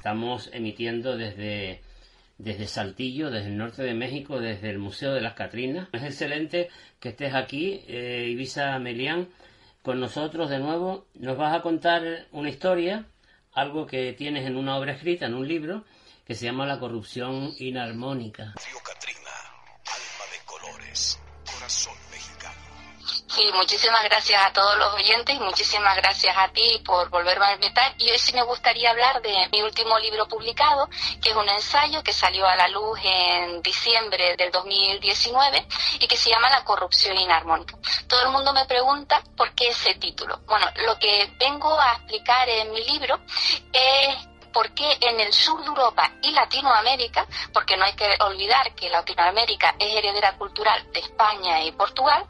Estamos emitiendo desde Saltillo, desde el norte de México, desde el Museo de las Catrinas. Es excelente que estés aquí, Eivisa Melián, con nosotros de nuevo. Nos vas a contar una historia, algo que tienes en una obra escrita, en un libro, que se llama La corrupción inarmónica. Río Catrina, alma de colores, corazón mexicano. Sí, muchísimas gracias a todos los oyentes y muchísimas gracias a ti por volverme a invitar. Y hoy sí me gustaría hablar de mi último libro publicado, que es un ensayo que salió a la luz en diciembre del 2019 y que se llama La corrupción inarmónica. Todo el mundo me pregunta por qué ese título. Bueno, lo que vengo a explicar en mi libro es por qué en el sur de Europa y Latinoamérica, porque no hay que olvidar que Latinoamérica es heredera cultural de España y Portugal,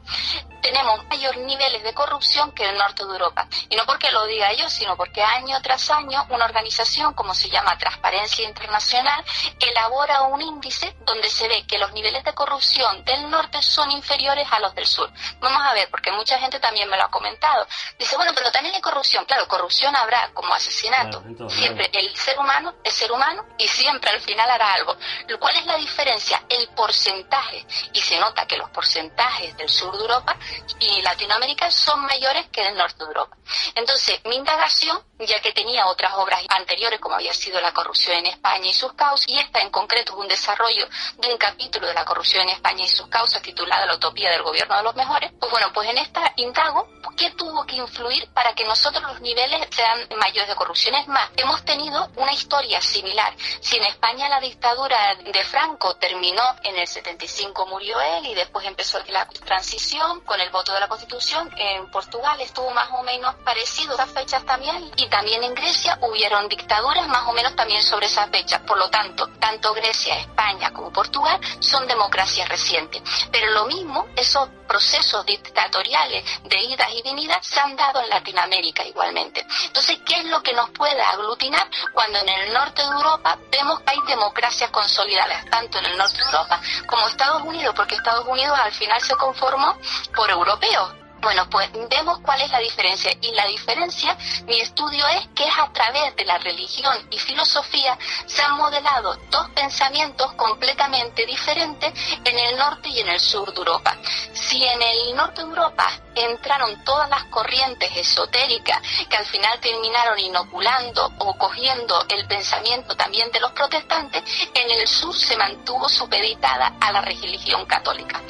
tenemos mayores niveles de corrupción que el norte de Europa. Y no porque lo diga yo, sino porque año tras año una organización, como se llama Transparencia Internacional, elabora un índice donde se ve que los niveles de corrupción del norte son inferiores a los del sur. Vamos a ver, porque mucha gente también me lo ha comentado. Dice, bueno, pero también hay corrupción. Claro, corrupción habrá, como asesinato. Claro, siempre el ser humano es ser humano y siempre al final hará algo. ¿Cuál es la diferencia? El porcentaje. Y se nota que los porcentajes del sur de Europa y Latinoamérica son mayores que del norte de Europa. Entonces, mi indagación, ya que tenía otras obras anteriores, como había sido La corrupción en España y sus causas, y esta en concreto es un desarrollo de un capítulo de La corrupción en España y sus causas, titulada La utopía del gobierno de los mejores, pues bueno, pues en esta indago qué tuvo que influir para que nosotros los niveles sean mayores de corrupción. Es más, hemos tenido una historia similar. Si en España la dictadura de Franco terminó en el 75, murió él, y después empezó la transición con el voto de la Constitución, en Portugal estuvo más o menos parecido a esas fechas también, y también en Grecia hubieron dictaduras más o menos también sobre esa fecha. Por lo tanto, tanto Grecia, España como Portugal son democracias recientes. Pero lo mismo, esos procesos dictatoriales de idas y venidas se han dado en Latinoamérica igualmente. Entonces, ¿qué es lo que nos puede aglutinar cuando en el norte de Europa vemos que hay democracias consolidadas, tanto en el norte de Europa como Estados Unidos, porque Estados Unidos al final se conformó por europeos? Bueno, pues vemos cuál es la diferencia. Y la diferencia, mi estudio es que es a través de la religión y filosofía se han modelado dos pensamientos completamente diferentes en el norte y en el sur de Europa. Si en el norte de Europa entraron todas las corrientes esotéricas que al final terminaron inoculando o cogiendo el pensamiento también de los protestantes, en el sur se mantuvo supeditada a la religión católica.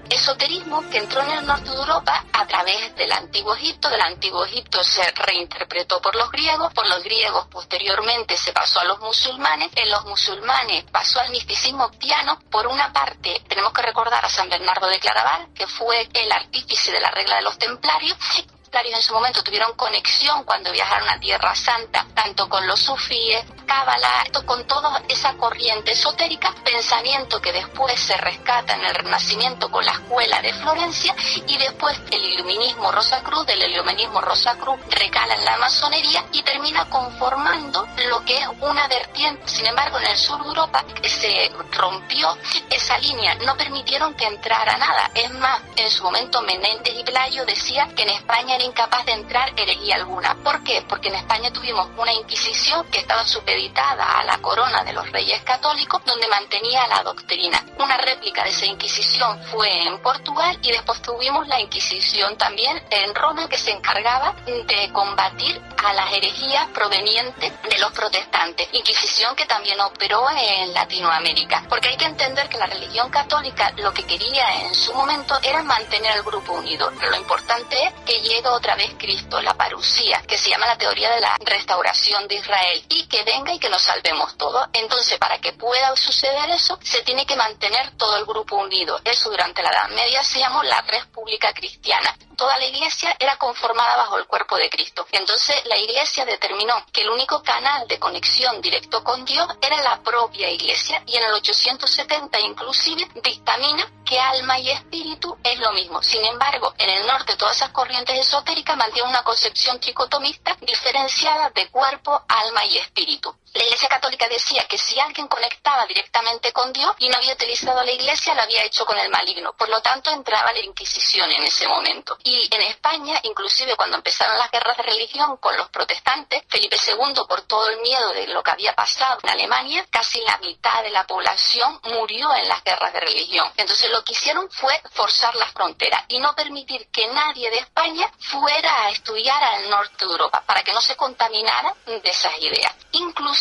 Esoterismo que entró en el norte de Europa a través del Antiguo Egipto. Del Antiguo Egipto se reinterpretó por los griegos posteriormente se pasó a los musulmanes, en los musulmanes pasó al misticismo cristiano. Por una parte tenemos que recordar a San Bernardo de Claraval, que fue el artífice de la regla de los templarios. En su momento tuvieron conexión cuando viajaron a Tierra Santa, tanto con los sufíes, cábala, con toda esa corriente esotérica, pensamiento que después se rescata en el Renacimiento con la escuela de Florencia, y después el iluminismo Rosacruz, del iluminismo Rosacruz recala en la masonería y termina conformando lo que es una vertiente. Sin embargo, en el sur de Europa se rompió esa línea, no permitieron que entrara nada. Es más, en su momento Menéndez y Pelayo decía que en España era incapaz de entrar herejía alguna. ¿Por qué? Porque en España tuvimos una Inquisición que estaba supeditada a la corona de los reyes católicos, donde mantenía la doctrina. Una réplica de esa Inquisición fue en Portugal, y después tuvimos la Inquisición también en Roma, que se encargaba de combatir a las herejías provenientes de los protestantes. Inquisición que también operó en Latinoamérica. Porque hay que entender que la religión católica lo que quería en su momento era mantener al grupo unido. Pero lo importante es que llegue otra vez Cristo, la parusía, que se llama la teoría de la restauración de Israel, y que venga y que nos salvemos todos. Entonces, para que pueda suceder eso, se tiene que mantener todo el grupo unido. Eso durante la Edad Media se llamó la República Cristiana. Toda la iglesia era conformada bajo el cuerpo de Cristo. Entonces la iglesia determinó que el único canal de conexión directo con Dios era la propia iglesia, y en el 870 inclusive dictamina que alma y espíritu es lo mismo. Sin embargo, en el norte todas esas corrientes esotéricas esotérica mantiene una concepción tricotomista diferenciada de cuerpo, alma y espíritu. La Iglesia Católica decía que si alguien conectaba directamente con Dios y no había utilizado la Iglesia, lo había hecho con el maligno. Por lo tanto, entraba la Inquisición en ese momento. Y en España, inclusive cuando empezaron las guerras de religión con los protestantes, Felipe II, por todo el miedo de lo que había pasado en Alemania, casi la mitad de la población murió en las guerras de religión. Entonces lo que hicieron fue forzar las fronteras y no permitir que nadie de España fuera a estudiar al norte de Europa, para que no se contaminara de esas ideas. Inclusive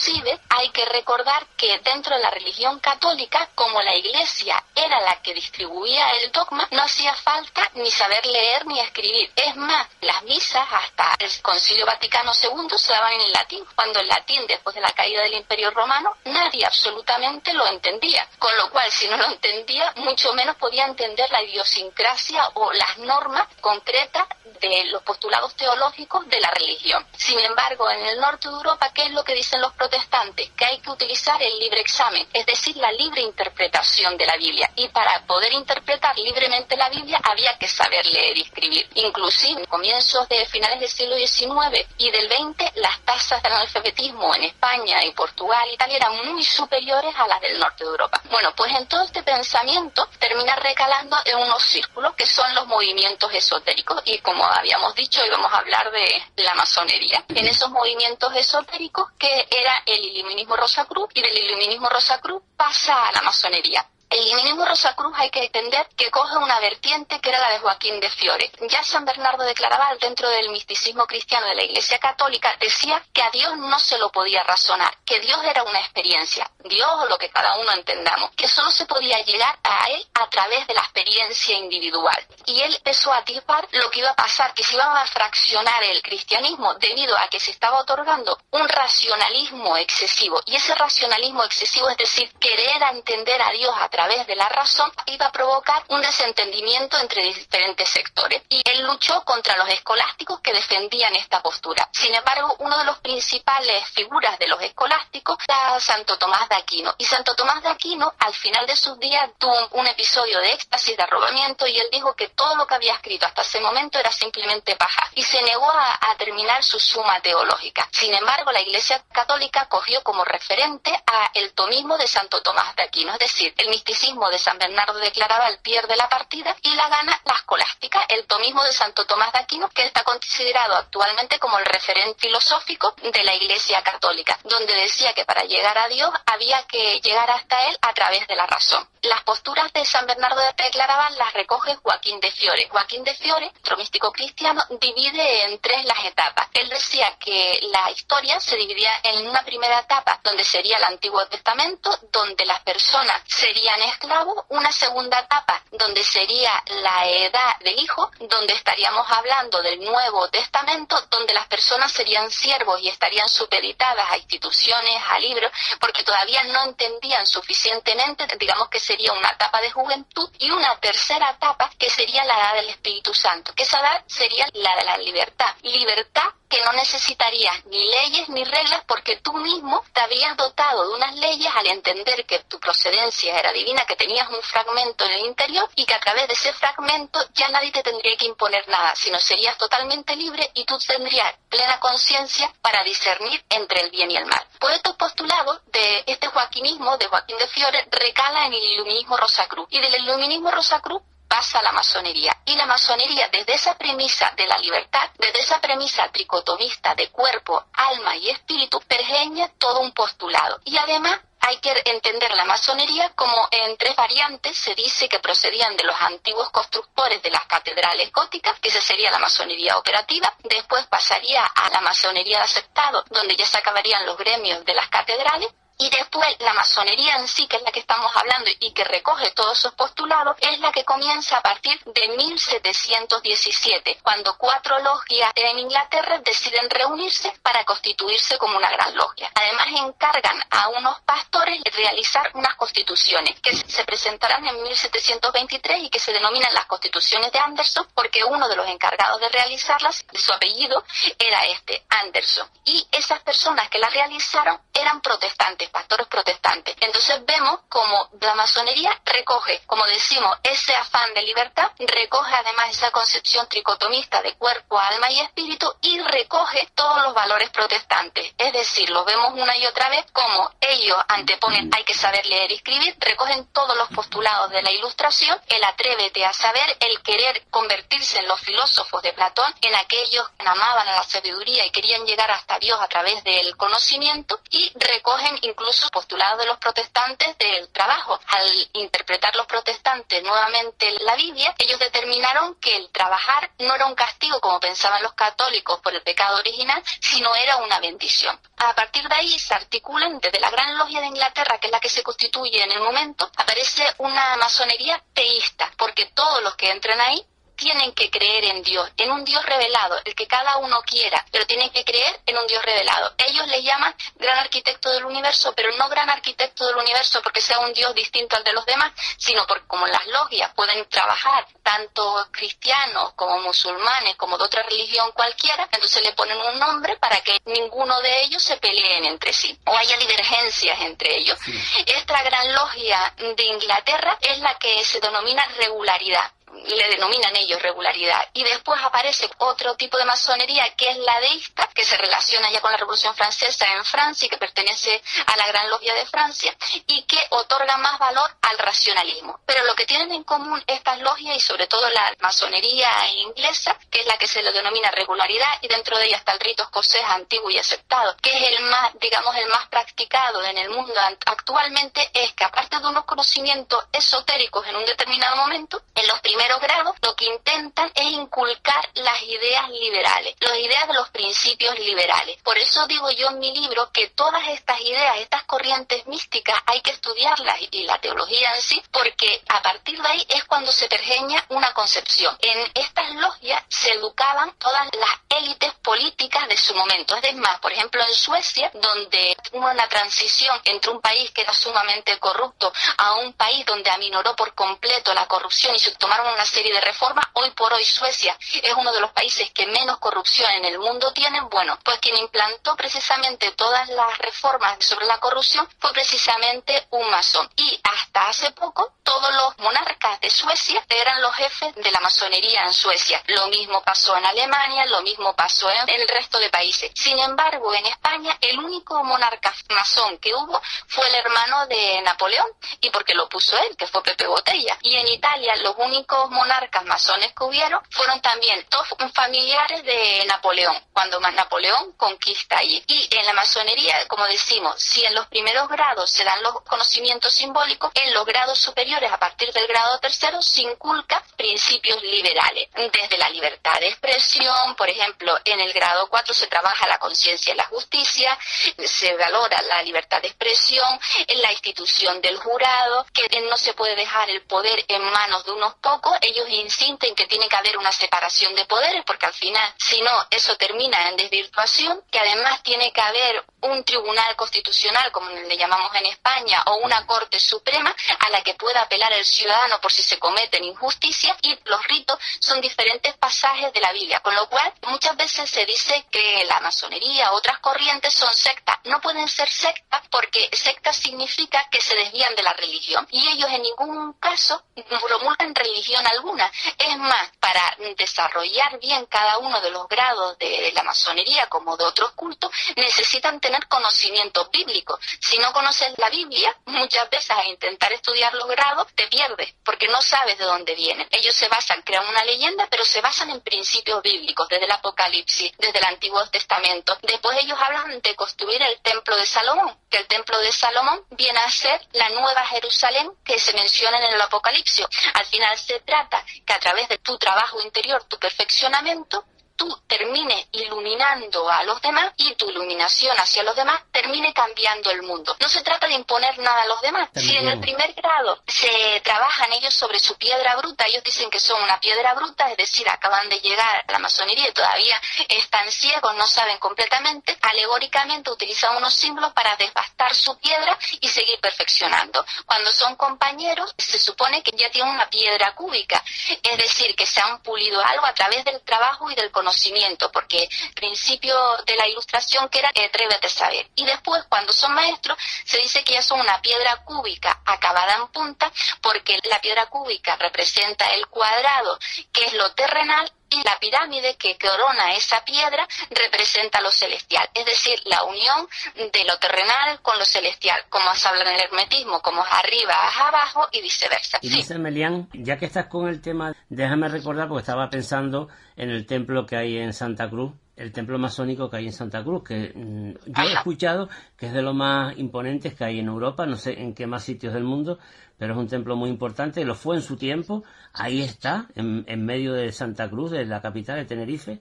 hay que recordar que dentro de la religión católica, como la Iglesia era la que distribuía el dogma, no hacía falta ni saber leer ni escribir. Es más, las misas hasta el Concilio Vaticano II se daban en latín, cuando el latín, después de la caída del Imperio Romano, nadie absolutamente lo entendía. Con lo cual, si no lo entendía, mucho menos podía entender la idiosincrasia o las normas concretas de los postulados teológicos de la religión. Sin embargo, en el norte de Europa, ¿qué es lo que dicen los protestantes? Que hay que utilizar el libre examen, es decir, la libre interpretación de la Biblia. Y para poder interpretar libremente la Biblia había que saber leer y escribir. Inclusive, en comienzos de finales del siglo XIX y del XX, las tasas de analfabetismo en España y Portugal, Italia, eran muy superiores a las del norte de Europa. Bueno, pues en todo este pensamiento termina recalando en unos círculos que son los movimientos esotéricos, y como habíamos dicho, íbamos a hablar de la masonería. En esos movimientos esotéricos, que era el iluminismo Rosacruz, y del iluminismo Rosacruz pasa a la masonería. El iluminismo Rosacruz hay que entender que coge una vertiente que era la de Joaquín de Fiore. Ya San Bernardo de Claraval, dentro del misticismo cristiano de la Iglesia Católica, decía que a Dios no se lo podía razonar, que Dios era una experiencia, Dios o lo que cada uno entendamos, que solo se podía llegar a Él a través de la experiencia individual. Y él empezó a atisbar lo que iba a pasar, que se iba a fraccionar el cristianismo debido a que se estaba otorgando un racionalismo excesivo. Y ese racionalismo excesivo, es decir, querer entender a Dios a través de la razón, iba a provocar un desentendimiento entre diferentes sectores. Y él luchó contra los escolásticos que defendían esta postura. Sin embargo, uno de los principales figuras de los escolásticos era Santo Tomás de Aquino. Y Santo Tomás de Aquino, al final de sus días, tuvo un episodio de éxtasis, de arrobamiento, y él dijo que todo lo que había escrito hasta ese momento era simplemente paja. Y se negó a terminar su suma teológica. Sin embargo, la Iglesia Católica cogió como referente a el tomismo de Santo Tomás de Aquino, es decir, el misticismo de San Bernardo de Claraval pierde la partida y la gana la escolástica, el tomismo de Santo Tomás de Aquino, que está considerado actualmente como el referente filosófico de la Iglesia Católica, donde decía que para llegar a Dios había que llegar hasta Él a través de la razón. Las posturas de San Bernardo de Claraval las recoge Joaquín de Fiore. Joaquín de Fiore, otro místico cristiano, divide en tres las etapas. Él decía que la historia se dividía en una primera etapa, donde sería el Antiguo Testamento, donde las personas serían esclavos; una segunda etapa, donde sería la edad del Hijo, donde estaríamos hablando del Nuevo Testamento, donde las personas serían siervos y estarían supeditadas a instituciones, a libros, porque todavía no entendían suficientemente, digamos que sería una etapa de juventud; y una tercera etapa que sería la edad del Espíritu Santo, que esa edad sería la de la libertad. Libertad que no necesitarías ni leyes ni reglas, porque tú mismo te habías dotado de unas leyes al entender que tu procedencia era divina, que tenías un fragmento en el interior y que a través de ese fragmento ya nadie te tendría que imponer nada, sino serías totalmente libre y tú tendrías plena conciencia para discernir entre el bien y el mal. Por estos postulados de este joaquinismo de Joaquín de Fiore recala en el iluminismo Rosacruz, y del iluminismo Rosacruz pasa a la masonería. Y la masonería, desde esa premisa de la libertad, desde esa premisa tricotomista de cuerpo, alma y espíritu, pergeña todo un postulado. Y además hay que entender la masonería como en tres variantes. Se dice que procedían de los antiguos constructores de las catedrales góticas, que esa sería la masonería operativa. Después pasaría a la masonería de aceptado, donde ya se acabarían los gremios de las catedrales. Y después la masonería en sí, que es la que estamos hablando y que recoge todos esos postulados, es la que comienza a partir de 1717, cuando 4 logias en Inglaterra deciden reunirse para constituirse como una gran logia. Además, encargan a unos pastores realizar unas constituciones que se presentarán en 1723 y que se denominan las constituciones de Anderson, porque uno de los encargados de realizarlas, su apellido era Anderson, y esas personas que las realizaron eran protestantes, pastores protestantes. Entonces vemos como la masonería recoge, como decimos, ese afán de libertad, recoge además esa concepción tricotomista de cuerpo, alma y espíritu, y recoge todos los valores protestantes. Es decir, lo vemos una y otra vez como ellos anteponen hay que saber leer y escribir, recogen todos los postulados de la Ilustración, el atrévete a saber, el querer convertirse en los filósofos de Platón, en aquellos que amaban a la sabiduría y querían llegar hasta Dios a través del conocimiento, y recogen incluso postulados de los protestantes del trabajo. Al interpretar los protestantes nuevamente la Biblia, ellos determinaron que el trabajar no era un castigo como pensaban los católicos por el pecado original, sino era una bendición. A partir de ahí se articulan desde la Gran Logia de Inglaterra, que es la que se constituye en el momento, aparece una masonería teísta, porque todos los que entran ahí tienen que creer en Dios, en un Dios revelado, el que cada uno quiera, pero tienen que creer en un Dios revelado. Ellos le llaman gran arquitecto del universo, pero no gran arquitecto del universo porque sea un Dios distinto al de los demás, sino porque como las logias pueden trabajar tanto cristianos como musulmanes, como de otra religión cualquiera, entonces le ponen un nombre para que ninguno de ellos se peleen entre sí, o haya divergencias entre ellos. Sí. Esta gran logia de Inglaterra es la que se denomina regularidad. Le denominan ellos regularidad, y después aparece otro tipo de masonería que es la deísta, que se relaciona ya con la Revolución Francesa en Francia y que pertenece a la Gran Logia de Francia y que otorga más valor al racionalismo. Pero lo que tienen en común estas logias y sobre todo la masonería inglesa, que es la que se le denomina regularidad, y dentro de ella está el rito escocés antiguo y aceptado, que es el más, digamos, el más practicado en el mundo actualmente, es que aparte de unos conocimientos esotéricos en un determinado momento, en los primeros grados lo que intentan es inculcar las ideas liberales, las ideas de los principios liberales. Por eso digo yo en mi libro que todas estas ideas, estas corrientes místicas, hay que estudiarlas, y la teología en sí, porque a partir de ahí es cuando se pergeña una concepción. En estas logias se educaban todas las élites políticas de su momento. Es más, por ejemplo, en Suecia, donde hubo una transición entre un país que era sumamente corrupto a un país donde aminoró por completo la corrupción y se tomaron una serie de reformas, hoy por hoy Suecia es uno de los países que menos corrupción en el mundo tienen. Bueno, pues quien implantó precisamente todas las reformas sobre la corrupción fue precisamente un masón, y hasta hace poco todos los monarcas de Suecia eran los jefes de la masonería en Suecia. Lo mismo pasó en Alemania, lo mismo pasó en el resto de países. Sin embargo, en España el único monarca masón que hubo fue el hermano de Napoleón, y porque lo puso él, que fue Pepe Botella. Y en Italia los únicos monarcas masones que hubieron fueron también todos familiares de Napoleón, cuando Napoleón conquista allí. Y en la masonería, como decimos, si en los primeros grados se dan los conocimientos simbólicos, en los grados superiores, a partir del grado tercero, se inculca principios liberales, desde la libertad de expresión. Por ejemplo, en el grado 4 se trabaja la conciencia y la justicia, se valora la libertad de expresión, en la institución del jurado, que no se puede dejar el poder en manos de unos pocos. Ellos insisten que tiene que haber una separación de poderes, porque al final, si no, eso termina en desvirtuación, que además tiene que haber un tribunal constitucional, como le llamamos en España, o una Corte Suprema a la que pueda apelar el ciudadano por si se cometen injusticias, y los ritos son diferentes pasajes de la Biblia, con lo cual muchas veces se dice que la masonería, otras corrientes son sectas. No pueden ser sectas porque secta significa que se desvían de la religión, y ellos en ningún caso promulgan religión alguna. Es más, para desarrollar bien cada uno de los grados de la masonería como de otros cultos, necesitan tener conocimiento bíblico. Si no conoces la Biblia, muchas veces al intentar estudiar los grados te pierdes, porque no sabes de dónde vienen. Ellos se basan, crean una leyenda, pero se basan en principios bíblicos, desde el Apocalipsis, desde el Antiguo Testamento. Después ellos hablan de construir el Templo de Salomón, que el Templo de Salomón viene a ser la Nueva Jerusalén que se menciona en el Apocalipsis. Al final se trata que a través de tu trabajo interior, tu perfeccionamiento, tú termines iluminando a los demás y tu iluminación hacia los demás termine cambiando el mundo. No se trata de imponer nada a los demás. Si en el primer grado se trabajan ellos sobre su piedra bruta, ellos dicen que son una piedra bruta, es decir, acaban de llegar a la masonería y todavía están ciegos, no saben completamente, alegóricamente utilizan unos símbolos para devastar su piedra y seguir perfeccionando. Cuando son compañeros, se supone que ya tienen una piedra cúbica, es decir, que se han pulido algo a través del trabajo y del conocimiento, porque el principio de la ilustración que era atrévete a saber. Y después, cuando son maestros, se dice que ya son una piedra cúbica acabada en punta, porque la piedra cúbica representa el cuadrado, que es lo terrenal, y la pirámide que corona esa piedra representa lo celestial, es decir, la unión de lo terrenal con lo celestial, como se habla en el hermetismo, como es arriba es abajo y viceversa. Y dice Melián, ya que estás con el tema, déjame recordar, porque estaba pensando en el templo que hay en Santa Cruz, el templo masónico que hay en Santa Cruz, que yo he escuchado que es de los más imponentes que hay en Europa, no sé en qué más sitios del mundo, pero es un templo muy importante, lo fue en su tiempo, ahí está, en medio de Santa Cruz, de la capital de Tenerife,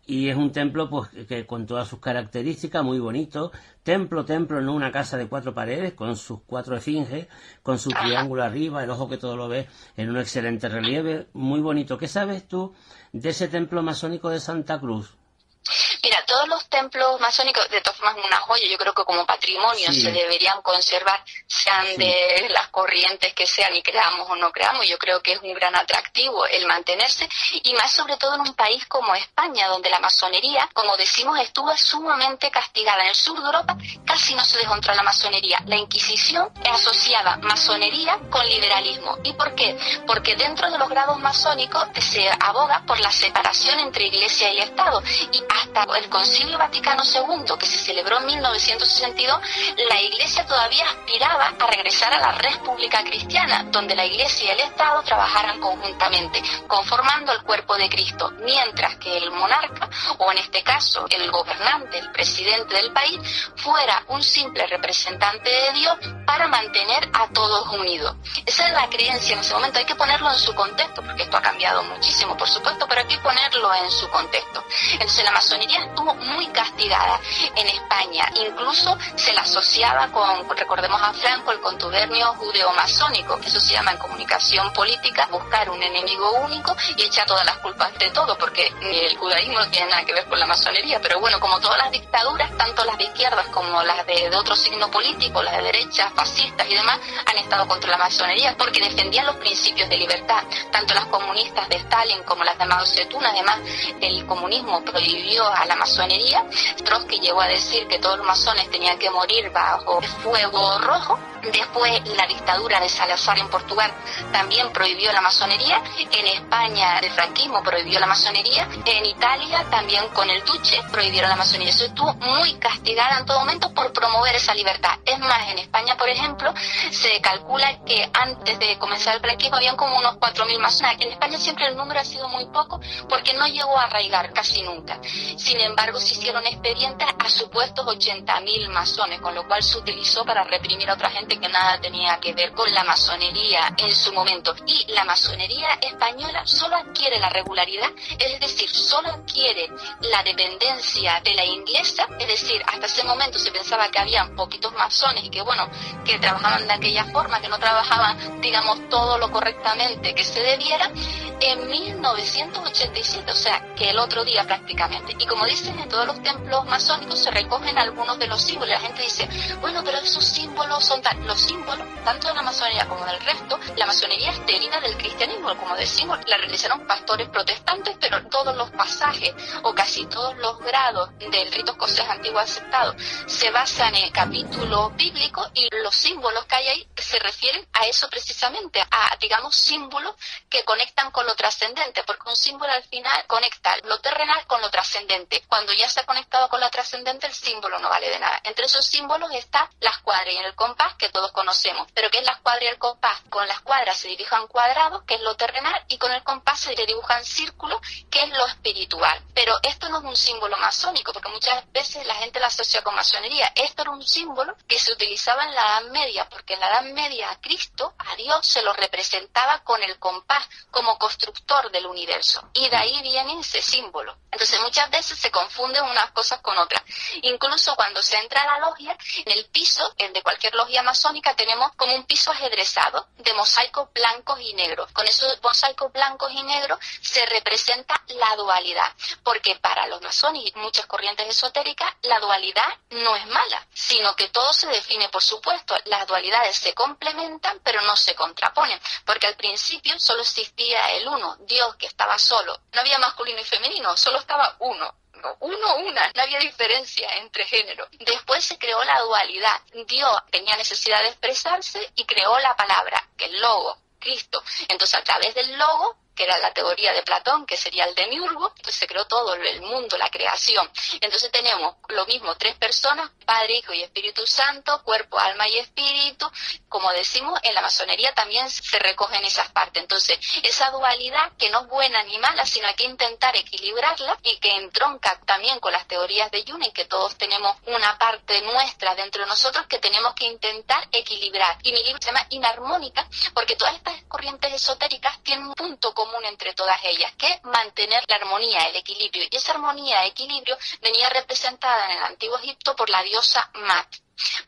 y es un templo pues que con todas sus características, muy bonito, templo, no una casa de 4 paredes, con sus 4 esfinges, con su triángulo arriba, el ojo que todo lo ve en un excelente relieve, muy bonito. ¿Qué sabes tú de ese templo masónico de Santa Cruz? Mira, todos los templos masónicos, de todas formas, una joya, yo creo que como patrimonio se deberían conservar, sean de las corrientes que sean y creamos o no creamos. Yo creo que es un gran atractivo el mantenerse, y más sobre todo en un país como España, donde la masonería, como decimos, estuvo sumamente castigada. En el sur de Europa casi no se dejó entrar la masonería. La Inquisición asociaba masonería con liberalismo. ¿Y por qué? Porque dentro de los grados masónicos se aboga por la separación entre Iglesia y Estado, y hasta el Concilio Vaticano II, que se celebró en 1962, la Iglesia todavía aspiraba a regresar a la República Cristiana, donde la Iglesia y el Estado trabajaran conjuntamente, conformando el cuerpo de Cristo, mientras que el monarca, o en este caso el gobernante, el presidente del país, fuera un simple representante de Dios para mantener a todos unidos. Esa es la creencia en ese momento. Hay que ponerlo en su contexto, porque esto ha cambiado muchísimo, por supuesto, pero hay que ponerlo en su contexto. Entonces la masonería estuvo muy castigada en España, incluso se la asociaba con, recordemos a Franco, el contubernio judeo-masónico. Eso se llama en comunicación política buscar un enemigo único y echar todas las culpas de todo, porque el judaísmo no tiene nada que ver con la masonería. Pero bueno, como todas las dictaduras, tanto las de izquierdas como las de otro signo político, las de derecha, fascistas y demás, han estado contra la masonería porque defendían los principios de libertad. Tanto las comunistas de Stalin como las de Mao Zedong. Además, el comunismo prohibió a la masonería. Trotsky llegó a decir que todos los masones tenían que morir bajo fuego rojo. Después, la dictadura de Salazar en Portugal también prohibió la masonería. En España, el franquismo prohibió la masonería. En Italia, también con el Duce, prohibieron la masonería. Eso estuvo muy castigada en todo momento por promover esa libertad. Es más, en España, por ejemplo, se calcula que antes de comenzar el franquismo habían como unos 4.000 masones. En España siempre el número ha sido muy poco porque no llegó a arraigar casi nunca. Sin embargo, se hicieron expedientes a supuestos 80.000 masones, con lo cual se utilizó para reprimir a otra gente que nada tenía que ver con la masonería en su momento. Y la masonería española solo adquiere la regularidad, es decir, solo adquiere la dependencia de la inglesa, es decir, hasta ese momento se pensaba que habían poquitos masones y que bueno, que trabajaban de aquella forma, que no trabajaban, digamos, todo lo correctamente que se debiera, en 1987, o sea, que el otro día prácticamente. Y como dicen, en todos los templos masónicos se recogen algunos de los símbolos. La gente dice, bueno, pero esos símbolos son los símbolos, tanto de la masonería como del resto, la masonería es deriva del cristianismo, como decimos, la realizaron pastores protestantes, pero todos los pasajes, o casi todos los grados del rito escocés antiguo aceptado, se basan en capítulos bíblicos, y los símbolos que hay ahí se refieren a eso precisamente, a, digamos, símbolos que conectan con lo trascendente, porque un símbolo al final conecta lo terrenal con lo trascendente. trascendente. Cuando ya se ha conectado con la trascendente, el símbolo no vale de nada. Entre esos símbolos está la escuadra y el compás, que todos conocemos. Pero ¿qué es la escuadra y el compás? Con la escuadra se dibujan cuadrados, que es lo terrenal, y con el compás se dibujan círculos, que es lo espiritual. Pero esto no es un símbolo masónico, porque muchas veces la gente lo asocia con masonería. Esto era un símbolo que se utilizaba en la Edad Media, porque en la Edad Media a Cristo, a Dios, se lo representaba con el compás como constructor del universo. Y de ahí viene ese símbolo. Entonces muchas veces se confunden unas cosas con otras. Incluso cuando se entra a la logia, en el piso, el de cualquier logia masónica, tenemos como un piso ajedrezado de mosaicos blancos y negros. Con esos mosaicos blancos y negros se representa la dualidad, porque para los masones y muchas corrientes esotéricas la dualidad no es mala, sino que todo se define, por supuesto. Las dualidades se complementan pero no se contraponen, porque al principio solo existía el uno, Dios, que estaba solo. No había masculino y femenino, solo estaba uno. No había diferencia entre género. Después se creó la dualidad. Dios tenía necesidad de expresarse y creó la palabra, que es el logo, Cristo. Entonces, a través del logo, que era la teoría de Platón, que sería el demiurgo, pues se creó todo el mundo, la creación. Entonces tenemos lo mismo, tres personas, Padre, Hijo y Espíritu Santo, cuerpo, alma y espíritu. Como decimos, en la masonería también se recogen esas partes. Entonces, esa dualidad, que no es buena ni mala, sino hay que intentar equilibrarla, y que entronca también con las teorías de Jung, en que todos tenemos una parte nuestra dentro de nosotros que tenemos que intentar equilibrar. Y mi libro se llama Inarmónica, porque todas estas corrientes esotéricas tienen un punto común entre todas ellas, que es mantener la armonía, el equilibrio. Y esa armonía, equilibrio, venía representada en el Antiguo Egipto por la diosa Mat.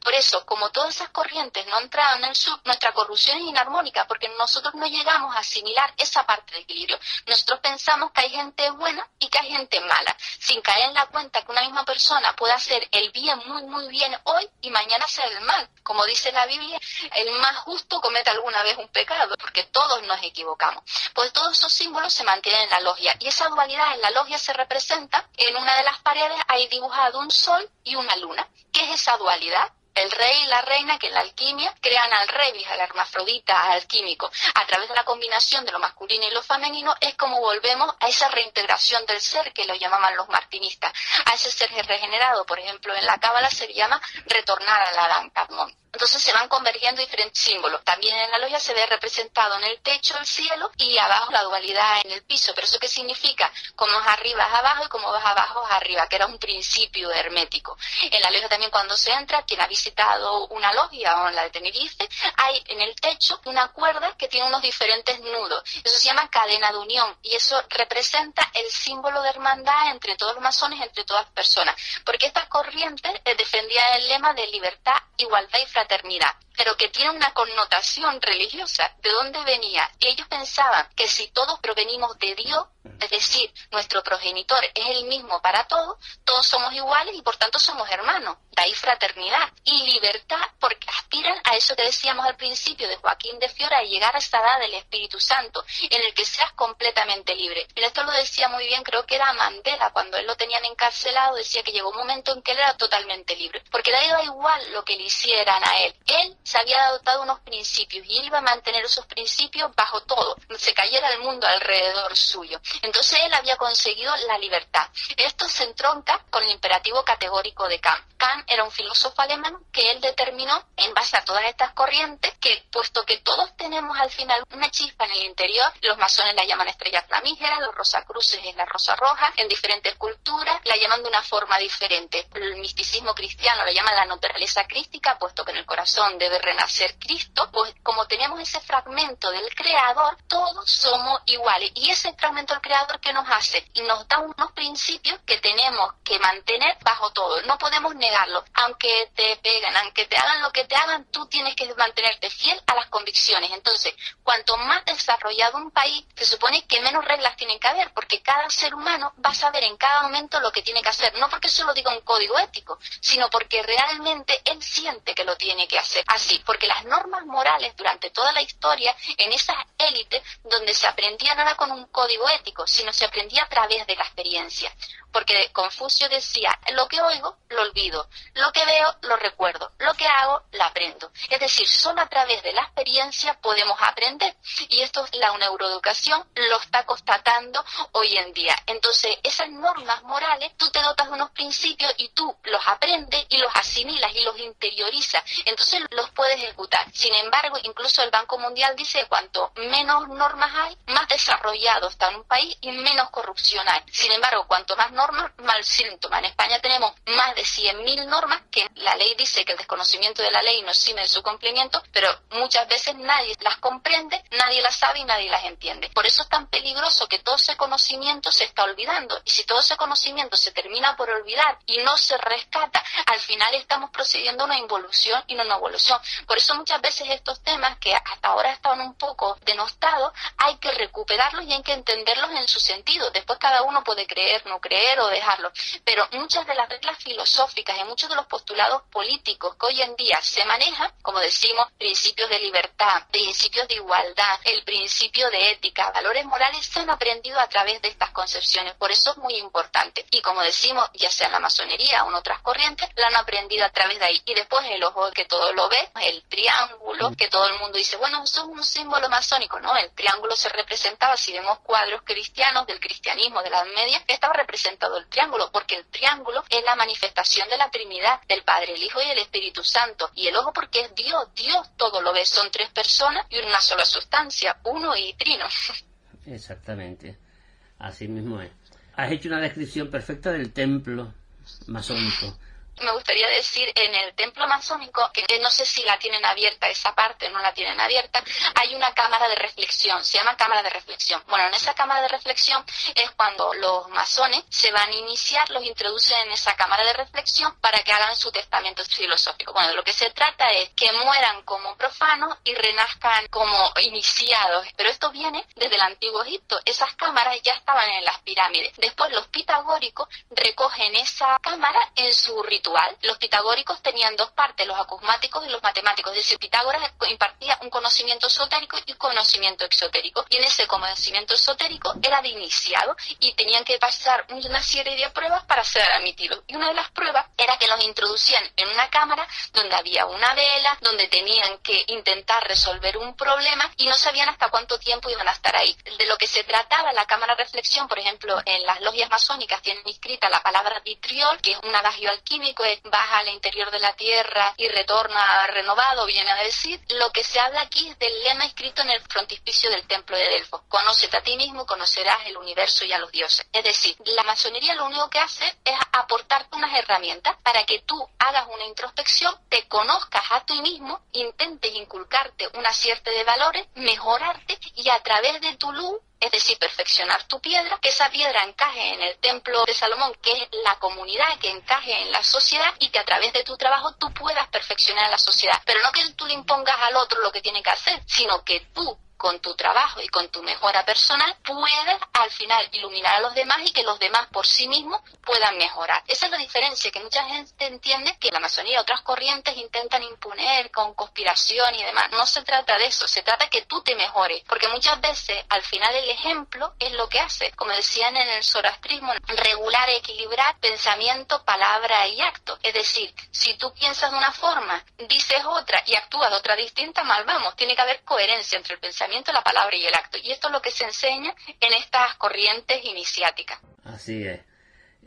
Por eso, como todas esas corrientes no entraban en el sur, nuestra corrupción es inarmónica, porque nosotros no llegamos a asimilar esa parte de equilibrio. Nosotros pensamos que hay gente buena y que hay gente mala, sin caer en la cuenta que una misma persona puede hacer el bien muy muy bien hoy y mañana hacer el mal. Como dice la Biblia, el más justo comete alguna vez un pecado, porque todos nos equivocamos. Pues todos esos símbolos se mantienen en la logia, y esa dualidad en la logia se representa en una de las paredes. Hay dibujado un sol y una luna. ¿Qué es esa dualidad? El rey y la reina, que en la alquimia crean al Rebis, al hermafrodita alquímico. A través de la combinación de lo masculino y lo femenino es como volvemos a esa reintegración del ser, que lo llamaban los martinistas. A ese ser regenerado, por ejemplo, en la cábala se llama retornar al Adán Kadmon. Entonces se van convergiendo diferentes símbolos. También en la logia se ve representado en el techo el cielo y abajo la dualidad en el piso. ¿Pero eso qué significa? Como es arriba es abajo y como es abajo es arriba, que era un principio hermético. En la logia también, cuando se entra, quien ha visitado una logia o la de Tenerife, hay en el techo una cuerda que tiene unos diferentes nudos. Eso se llama cadena de unión, y eso representa el símbolo de hermandad entre todos los masones, entre todas las personas. Porque estas corrientes defendían el lema de libertad, igualdad y fraternidad, pero que tiene una connotación religiosa. ¿De dónde venía? Ellos pensaban que si todos provenimos de Dios, es decir, nuestro progenitor es el mismo para todos, todos somos iguales y por tanto somos hermanos. De ahí fraternidad y libertad, porque aspiran a eso que decíamos al principio de Joaquín de Fiora, de llegar a esa edad del Espíritu Santo, en el que seas completamente libre. Pero esto lo decía muy bien, creo que era Mandela, cuando él lo tenían encarcelado, decía que llegó un momento en que él era totalmente libre, porque le daba igual lo que le hicieran a él. Él se había adoptado unos principios y él iba a mantener esos principios bajo todo, se cayera el mundo alrededor suyo. Entonces él había conseguido la libertad. Esto se entronca con el imperativo categórico de Kant. Kant era un filósofo alemán que él determinó, en base a todas estas corrientes, que puesto que todos tenemos al final una chispa en el interior, los masones la llaman estrellas flamígeras, los rosacruces es la rosa roja, en diferentes culturas la llaman de una forma diferente. El misticismo cristiano la llama la naturaleza crística, puesto que en el corazón debe renacer Cristo. Pues como tenemos ese fragmento del Creador, todos somos iguales, y ese fragmento del Creador, ¿qué nos hace? Nos da unos principios que tenemos que mantener bajo todo, no podemos negarlo. Aunque te peguen, aunque te hagan lo que te hagan, tú tienes que mantenerte fiel a las convicciones. Entonces, cuanto más desarrollado un país, se supone que menos reglas tienen que haber, porque cada ser humano va a saber en cada momento lo que tiene que hacer, no porque solo diga un código ético, sino porque realmente él siente que lo tiene que hacer así, porque las normas morales durante toda la historia, en esas élites donde se aprendía no era con un código ético, sino se aprendía a través de la experiencia. Porque Confucio decía, lo que oigo, lo olvido, lo que veo, lo recuerdo, lo que hago, la aprendo. Es decir, solo a través de la experiencia podemos aprender. Y esto la neuroeducación lo está constatando hoy en día. Entonces, esas normas morales, tú te dotas de unos principios y tú los aprendes y los asimilas y los interiorizas. Entonces, los puedes ejecutar. Sin embargo, incluso el Banco Mundial dice que cuanto menos normas hay, más desarrollado está en un país y menos corrupción hay. Sin embargo, cuanto más normas, mal síntoma. En España tenemos más de 100.000 normas que la ley dice que el desconocimiento de la ley no exime de su cumplimiento, pero muchas veces nadie las comprende, nadie las sabe y nadie las entiende. Por eso es tan peligroso que todo ese conocimiento se está olvidando. Y si todo ese conocimiento se termina por olvidar y no se rescata, al final estamos procediendo a una involución y no una evolución. Por eso muchas veces estos temas que hasta ahora estaban un poco denostados, hay que recuperarlos y hay que entenderlos en su sentido. Después cada uno puede creer, no creer o dejarlo. Pero muchas de las reglas filosóficas y muchos de los postulados políticos que hoy en día se manejan, como decimos, principios de libertad, principios de igualdad, el principio de ética, valores morales, se han aprendido a través de estas concepciones. Por eso es muy importante. Y como decimos, ya sea en la masonería o en otras corrientes, la han aprendido a través de ahí. Y después el ojo que todo lo ve, el triángulo, que todo el mundo dice, bueno, eso es un símbolo masónico. No, el triángulo se representaba, si vemos cuadros cristianos del cristianismo de la Edad Media, estaba representado el triángulo, porque el triángulo es la manifestación de la Trinidad, del Padre, el Hijo y el Espíritu Santo. Y el ojo porque es Dios, Dios todo lo ve, son tres personas y una sola sustancia, uno y trino. Exactamente, así mismo es. Has hecho una descripción perfecta del templo masónico. Me gustaría decir, en el templo masónico, que no sé si la tienen abierta esa parte o no la tienen abierta, hay una cámara de reflexión, se llama cámara de reflexión. Bueno, en esa cámara de reflexión es cuando los masones se van a iniciar, los introducen en esa cámara de reflexión para que hagan su testamento filosófico. Bueno, de lo que se trata es que mueran como profanos y renazcan como iniciados. Pero esto viene desde el antiguo Egipto. Esas cámaras ya estaban en las pirámides. Después los pitagóricos recogen esa cámara en su ritual. Los pitagóricos tenían dos partes, los acusmáticos y los matemáticos. Es decir, Pitágoras impartía un conocimiento esotérico y un conocimiento exotérico. Y en ese conocimiento esotérico era de iniciado y tenían que pasar una serie de pruebas para ser admitidos. Y una de las pruebas era que los introducían en una cámara donde había una vela, donde tenían que intentar resolver un problema y no sabían hasta cuánto tiempo iban a estar ahí. De lo que se trataba la cámara de reflexión, por ejemplo, en las logias masónicas tienen inscrita la palabra vitriol, que es un adagio alquímico, baja al interior de la tierra y retorna renovado, viene a decir. Lo que se habla aquí es del lema escrito en el frontispicio del templo de Delfos: conócete a ti mismo, conocerás el universo y a los dioses. Es decir, la masonería lo único que hace es aportarte unas herramientas para que tú hagas una introspección, te conozcas a ti mismo, intentes inculcarte una serie de valores, mejorarte y a través de tu luz, es decir, perfeccionar tu piedra, que esa piedra encaje en el templo de Salomón, que es la comunidad, que encaje en la sociedad y que a través de tu trabajo tú puedas perfeccionar a la sociedad. Pero no que tú le impongas al otro lo que tiene que hacer, sino que tú, con tu trabajo y con tu mejora personal, puedas al final iluminar a los demás y que los demás por sí mismos puedan mejorar. Esa es la diferencia, que mucha gente entiende que la masonería y otras corrientes intentan imponer con conspiración y demás. No se trata de eso, se trata de que tú te mejores, porque muchas veces al final el ejemplo es lo que hace, como decían en el zoroastrismo, regular, equilibrar pensamiento, palabra y acto. Es decir, si tú piensas de una forma, dices otra y actúas de otra distinta, mal vamos. Tiene que haber coherencia entre el pensamiento, la palabra y el acto. Y esto es lo que se enseña en estas corrientes iniciáticas. Así es.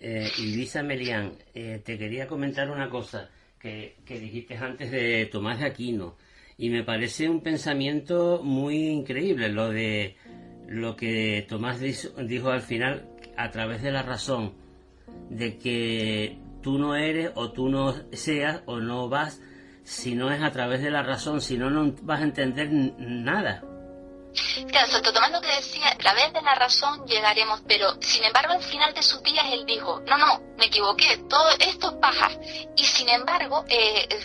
Ibiza Melián, te quería comentar una cosa que dijiste antes de Tomás de Aquino, y me parece un pensamiento muy increíble lo que Tomás dijo al final, a través de la razón, de que tú no eres o tú no seas o no vas si no es a través de la razón, si no, no vas a entender nada. Claro, Santo Tomás lo que decía, a través de la razón llegaremos, pero sin embargo al final de sus días él dijo, no, me equivoqué, todo esto es paja. Y sin embargo,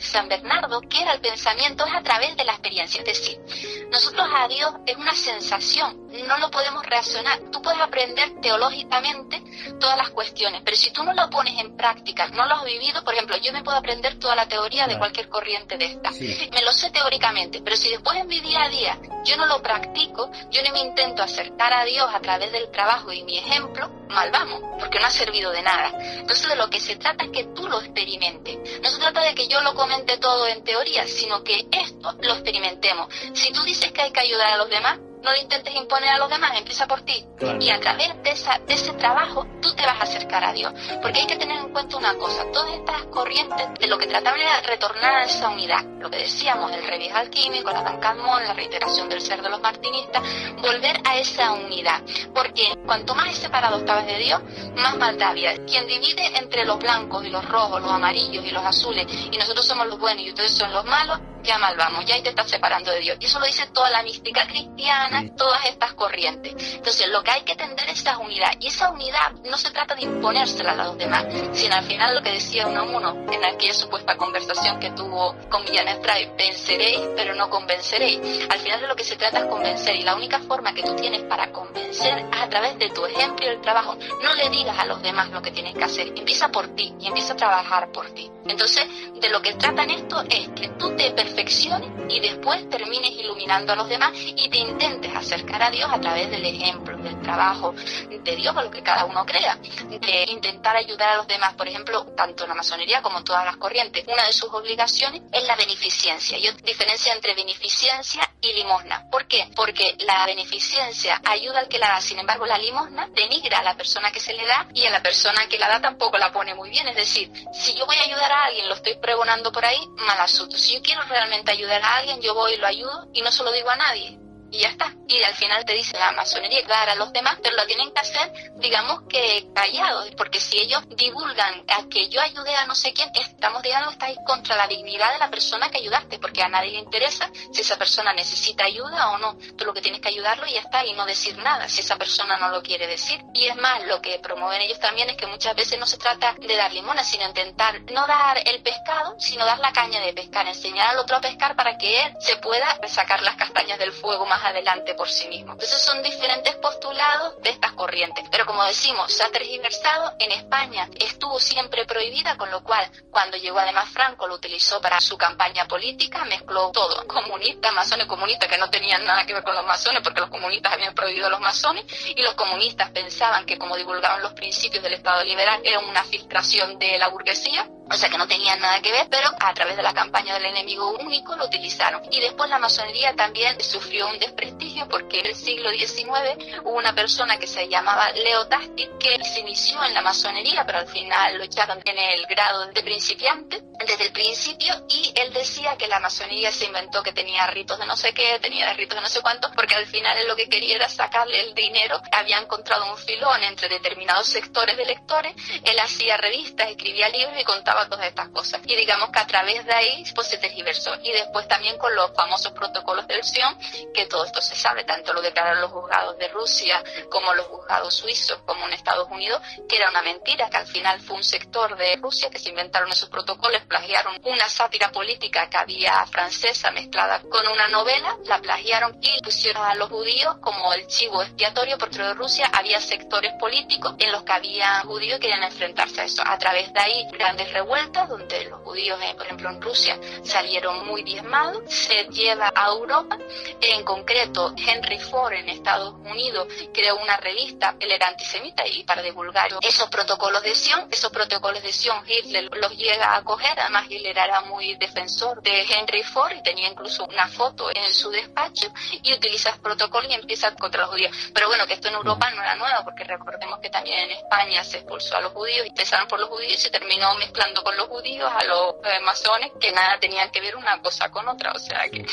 San Bernardo, que era el pensamiento, es a través de la experiencia. Es decir, nosotros a Dios es una sensación. no lo podemos razonar. Tú puedes aprender teológicamente todas las cuestiones, pero si tú no lo pones en práctica, no lo has vivido, por ejemplo, yo me puedo aprender toda la teoría de cualquier corriente de esta, me lo sé teóricamente, pero si después en mi día a día yo no lo practico, yo no me intento acercar a Dios a través del trabajo y mi ejemplo, mal vamos, porque no ha servido de nada. Entonces de lo que se trata es que tú lo experimentes. No se trata de que yo lo comente todo en teoría, sino que esto lo experimentemos. Si tú dices que hay que ayudar a los demás, no lo intentes imponer a los demás, empieza por ti. Claro. Y a través de ese trabajo, tú te vas a acercar a Dios. Porque hay que tener en cuenta una cosa, todas estas corrientes de lo que trataban era retornar a esa unidad. Lo que decíamos, el revival alquímico, la Tancamón, la reiteración del ser de los martinistas, volver a esa unidad. Porque cuanto más separado estabas de Dios, más maldad había. Quien divide entre los blancos y los rojos, los amarillos y los azules, y nosotros somos los buenos y ustedes son los malos, ya mal vamos, ya ahí te estás separando de Dios. Y eso lo dice toda la mística cristiana, todas estas corrientes. Entonces lo que hay que tender es esa unidad. Y esa unidad no se trata de imponérsela a los demás, sino al final lo que decía uno en aquella supuesta conversación que tuvo con Villanes Fray, venceréis pero no convenceréis. Al final de lo que se trata es convencer, y la única forma que tú tienes para convencer es a través de tu ejemplo y el trabajo. No le digas a los demás lo que tienes que hacer, empieza por ti y empieza a trabajar por ti. Entonces de lo que tratan esto es que tú te perfecciones y después termines iluminando a los demás y te intentes acercar a Dios a través del ejemplo, del trabajo de Dios, o lo que cada uno crea, de intentar ayudar a los demás. Por ejemplo, tanto en la masonería como en todas las corrientes, una de sus obligaciones es la beneficencia. Yo diferencio entre beneficencia y limosna. ¿Por qué? Porque la beneficencia ayuda al que la da, sin embargo la limosna denigra a la persona que se le da, y a la persona que la da tampoco la pone muy bien. Es decir, si yo voy a ayudar a alguien, lo estoy pregonando por ahí, mal asunto. Si yo quiero realmente ayudar a alguien, yo voy y lo ayudo y no se lo digo a nadie. Y ya está. Y al final te dice la masonería dar a los demás, pero lo tienen que hacer, digamos que callados, porque si ellos divulgan a que yo ayudé a no sé quién, estamos, digamos, estáis contra la dignidad de la persona que ayudaste, porque a nadie le interesa si esa persona necesita ayuda o no. Tú lo que tienes que ayudarlo y ya está, y no decir nada si esa persona no lo quiere decir. Y es más, lo que promueven ellos también es que muchas veces no se trata de dar limonas, sino intentar no dar el pescado, sino dar la caña de pescar, enseñar al otro a pescar para que él se pueda sacar las castañas del fuego más adelante por sí mismo. Entonces son diferentes postulados de estas corrientes, pero como decimos, se ha tergiversado. En España estuvo siempre prohibida, con lo cual cuando llegó además Franco lo utilizó para su campaña política, mezcló todo, comunistas, masones, comunistas, que no tenían nada que ver con los masones porque los comunistas habían prohibido a los masones, y los comunistas pensaban que como divulgaban los principios del Estado liberal era una filtración de la burguesía, o sea que no tenían nada que ver, pero a través de la campaña del enemigo único lo utilizaron. Y después la masonería también sufrió un desprestigio, porque en el siglo XIX hubo una persona que se llamaba Leo Tasti, que se inició en la masonería, pero al final lo echaron en el grado de principiante desde el principio, y él decía que la masonería se inventó que tenía ritos de no sé qué, tenía ritos de no sé cuánto, porque al final él lo que quería era sacarle el dinero. Había encontrado un filón entre determinados sectores de lectores, él hacía revistas, escribía libros y contaba todas estas cosas, y digamos que a través de ahí pues se tergiversó. Y después también con los famosos protocolos de elección, que todo esto se sabe, tanto lo declararon los juzgados de Rusia como los juzgados suizos como en Estados Unidos, que era una mentira, que al final fue un sector de Rusia que se inventaron esos protocolos, plagiaron una sátira política que había francesa mezclada con una novela, la plagiaron y pusieron a los judíos como el chivo expiatorio, porque de Rusia había sectores políticos en los que había judíos que querían enfrentarse a eso. A través de ahí grandes revueltas donde los judíos, por ejemplo en Rusia, salieron muy diezmados, se lleva a Europa. En concreto Henry Ford en Estados Unidos creó una revista, él era antisemita, y para divulgar esos protocolos de Sion, Hitler los llega a coger. Además Hitler era muy defensor de Henry Ford y tenía incluso una foto en su despacho, y utiliza el protocolo y empieza contra los judíos. Pero bueno, que esto en Europa no era nuevo, porque recordemos que también en España se expulsó a los judíos, y empezaron por los judíos y se terminó mezclando con los judíos a los masones, que nada tenían que ver una cosa con otra, o sea que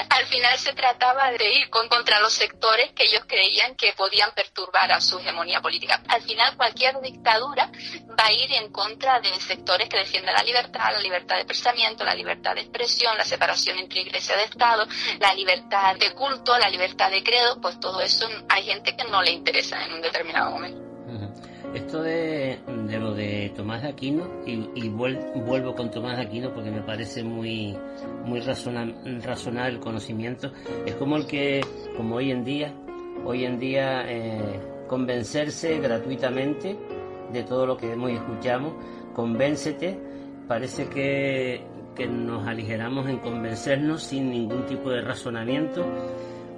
al final se trataba de ir contra los sectores que ellos creían que podían perturbar a su hegemonía política. Al final cualquier dictadura va a ir en contra de sectores que defienden la libertad de pensamiento, la libertad de expresión, la separación entre iglesia y Estado, la libertad de culto, la libertad de credo. Pues todo eso hay gente que no le interesa en un determinado momento. Esto de lo de Tomás de Aquino, y vuelvo con Tomás de Aquino porque me parece muy razonable el conocimiento. Es como hoy en día convencerse gratuitamente de todo lo que vemos y escuchamos. Convéncete, parece que nos aligeramos en convencernos sin ningún tipo de razonamiento.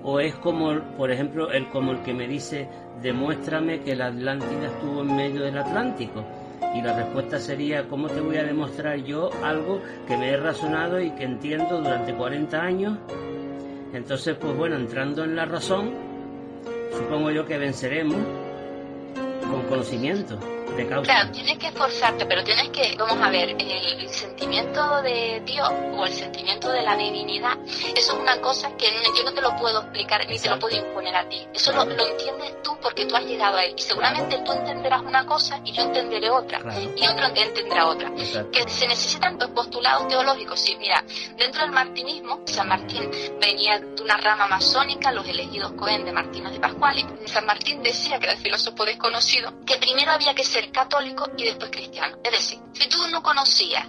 O es como, por ejemplo, el que me dice: demuéstrame que la Atlántida estuvo en medio del Atlántico. Y la respuesta sería: ¿cómo te voy a demostrar yo algo que me he razonado y que entiendo durante 40 años? Entonces, pues bueno, entrando en la razón, supongo yo que venceremos con conocimiento de causa. Claro, tienes que esforzarte, pero tienes que, vamos a ver, el sentimiento de Dios o el sentimiento de la divinidad, eso es una cosa que yo no te lo puedo explicar ni te lo puedo imponer a ti. Eso lo entiendes tú porque tú has llegado ahí. Y seguramente tú entenderás una cosa y yo entenderé otra. Y otro entenderá otra. Exacto. Que se necesitan los postulados teológicos. Sí, mira, dentro del martinismo, San Martín venía de una rama masónica, los elegidos Cohen de Martínez de Pascual, y San Martín decía, que era el filósofo desconocido, que primero había que ser católico y después cristiano. Es decir, si tú no conocías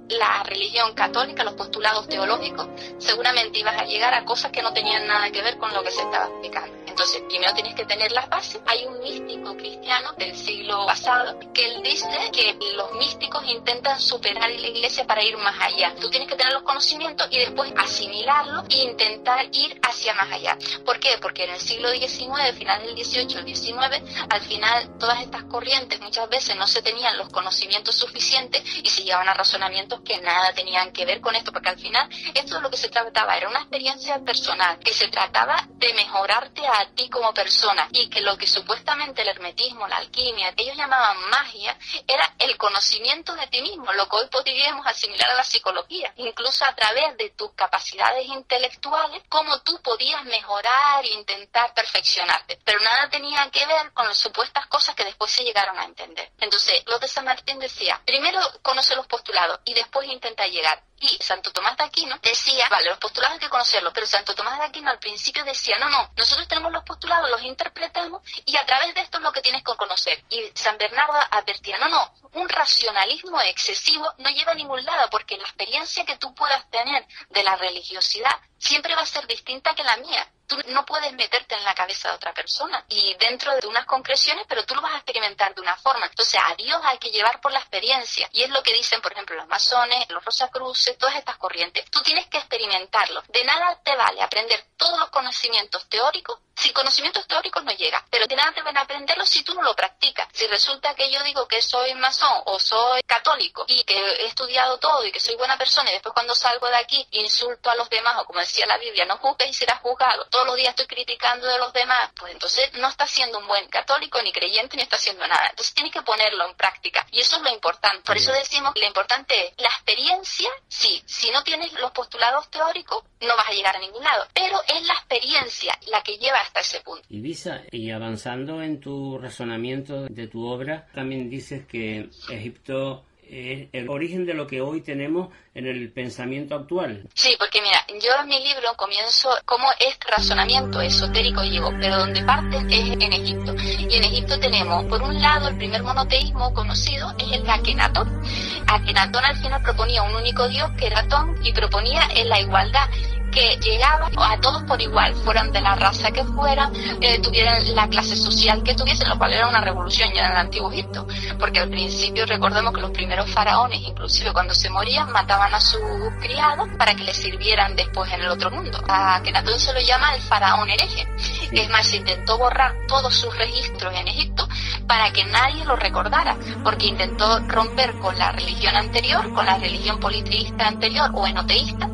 la religión católica, los postulados teológicos, seguramente ibas a llegar a cosas que no tenían nada que ver con lo que se estaba explicando. Entonces, primero tienes que tener las bases. Hay un místico cristiano del siglo pasado que él dice que los místicos intentan superar la iglesia para ir más allá. Tú tienes que tener los conocimientos y después asimilarlos e intentar ir hacia más allá. ¿Por qué? Porque en el siglo XIX, final del XVIII, el XIX, al final todas estas corrientes muchas veces no se tenían los conocimientos suficientes y se llevaban a razonamientos que nada tenían que ver con esto, porque al final esto de lo que se trataba era una experiencia personal, que se trataba de mejorarte a ti como persona, y que lo que supuestamente el hermetismo, la alquimia, ellos llamaban magia, era el conocimiento de ti mismo, lo que hoy podríamos asimilar a la psicología, incluso a través de tus capacidades intelectuales, cómo tú podías mejorar e intentar perfeccionarte, pero nada tenía que ver con las supuestas cosas que después se llegaron a entender. Entonces, los de San Martín decía, primero conoce los postulados y después intenta llegar. Y Santo Tomás de Aquino decía, vale, los postulados hay que conocerlos, pero Santo Tomás de Aquino al principio decía, no, nosotros tenemos los postulados, los interpretamos y a través de esto es lo que tienes que conocer. Y San Bernardo advertía, no, un racionalismo excesivo no lleva a ningún lado, porque la experiencia que tú puedas tener de la religiosidad siempre va a ser distinta que la mía. Tú no puedes meterte en la cabeza de otra persona y dentro de unas concreciones, pero tú lo vas a experimentar de una forma. Entonces a Dios hay que llevar por la experiencia, y es lo que dicen, por ejemplo, los masones, los rosacruces, todas estas corrientes. Tú tienes que experimentarlo. De nada te vale aprender todos los conocimientos teóricos. Sin conocimientos teóricos no llega, pero de nada te van a aprenderlo si tú no lo practicas. Si resulta que yo digo que soy masón o soy católico y que he estudiado todo y que soy buena persona, y después cuando salgo de aquí insulto a los demás, o como decía la Biblia, no juzgues y serás juzgado, todos los días estoy criticando de los demás, pues entonces no estás siendo un buen católico, ni creyente, ni estás haciendo nada. Entonces tienes que ponerlo en práctica, y eso es lo importante. Por eso decimos que lo importante es la experiencia. Sí, si no tienes los postulados teóricos no vas a llegar a ningún lado, pero es la experiencia la que lleva hasta ese punto. Ibiza, y avanzando en tu razonamiento de tu obra, también dices que Egipto es el origen de lo que hoy tenemos en el pensamiento actual. Sí, porque mira, yo en mi libro comienzo como es razonamiento esotérico griego, pero donde parte es en Egipto. Y en Egipto tenemos, por un lado, el primer monoteísmo conocido es el de Akenatón. Akenatón al final proponía un único dios, que era Atón, y proponía en la igualdad, que llegaba a todos por igual, fueran de la raza que fueran, tuvieran la clase social que tuviesen, lo cual era una revolución ya en el Antiguo Egipto, porque al principio recordemos que los primeros faraones, inclusive cuando se morían, mataban a sus criados para que les sirvieran después en el otro mundo. A Akenatón se lo llama el faraón hereje. Es más, se intentó borrar todos sus registros en Egipto para que nadie lo recordara, porque intentó romper con la religión anterior, con la religión politeísta anterior o enoteísta,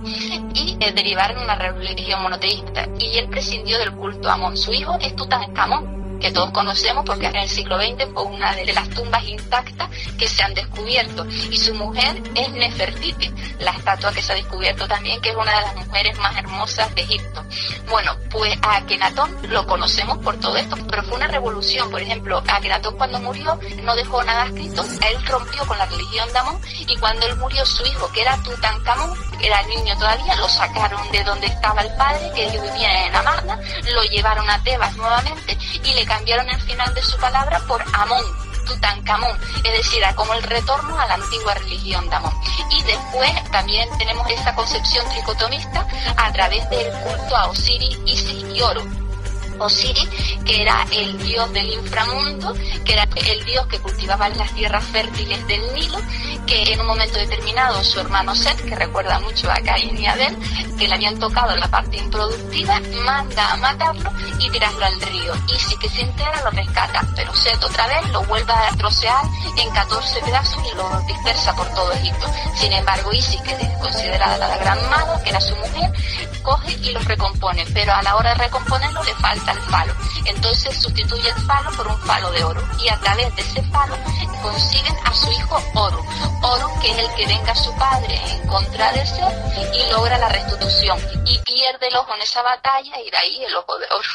y derivar en una religión monoteísta. Y él prescindió del culto a Amón. Su hijo es Tutankamón, que todos conocemos porque en el siglo XX fue una de las tumbas intactas que se han descubierto, y su mujer es Nefertiti, la estatua que se ha descubierto también, que es una de las mujeres más hermosas de Egipto. Bueno, pues a Akenatón lo conocemos por todo esto, pero fue una revolución. Por ejemplo, Akenatón cuando murió no dejó nada escrito, él rompió con la religión de Amón, y cuando él murió su hijo, que era Tutankamón, era niño todavía, lo sacaron de donde estaba el padre, que ellos vivían en Amarna, lo llevaron a Tebas nuevamente y le cambiaron el final de su palabra por Amón, Tutankamón, es decir, era como el retorno a la antigua religión de Amón. Y después también tenemos esta concepción tricotomista a través del culto a Osiris, Isis y Horus. Osiris, que era el dios del inframundo, que era el dios que cultivaba las tierras fértiles del Nilo, que en un momento determinado su hermano Set, que recuerda mucho a Caín y Abel, que le habían tocado la parte improductiva, manda a matarlo y tirarlo al río. Isis, que se entera, lo rescata, pero Set otra vez lo vuelve a trocear en 14 pedazos y lo dispersa por todo Egipto. Sin embargo, Isis, que es considerada la gran maga, que era su mujer, coge y los recompone, pero a la hora de recomponerlo le falta el falo. Entonces sustituye el falo por un falo de oro y a través de ese falo consiguen a su hijo Horus. Horus, que es el que venga a su padre en contra de Set y logra la restitución y pierde el ojo en esa batalla y de ahí el ojo de oro.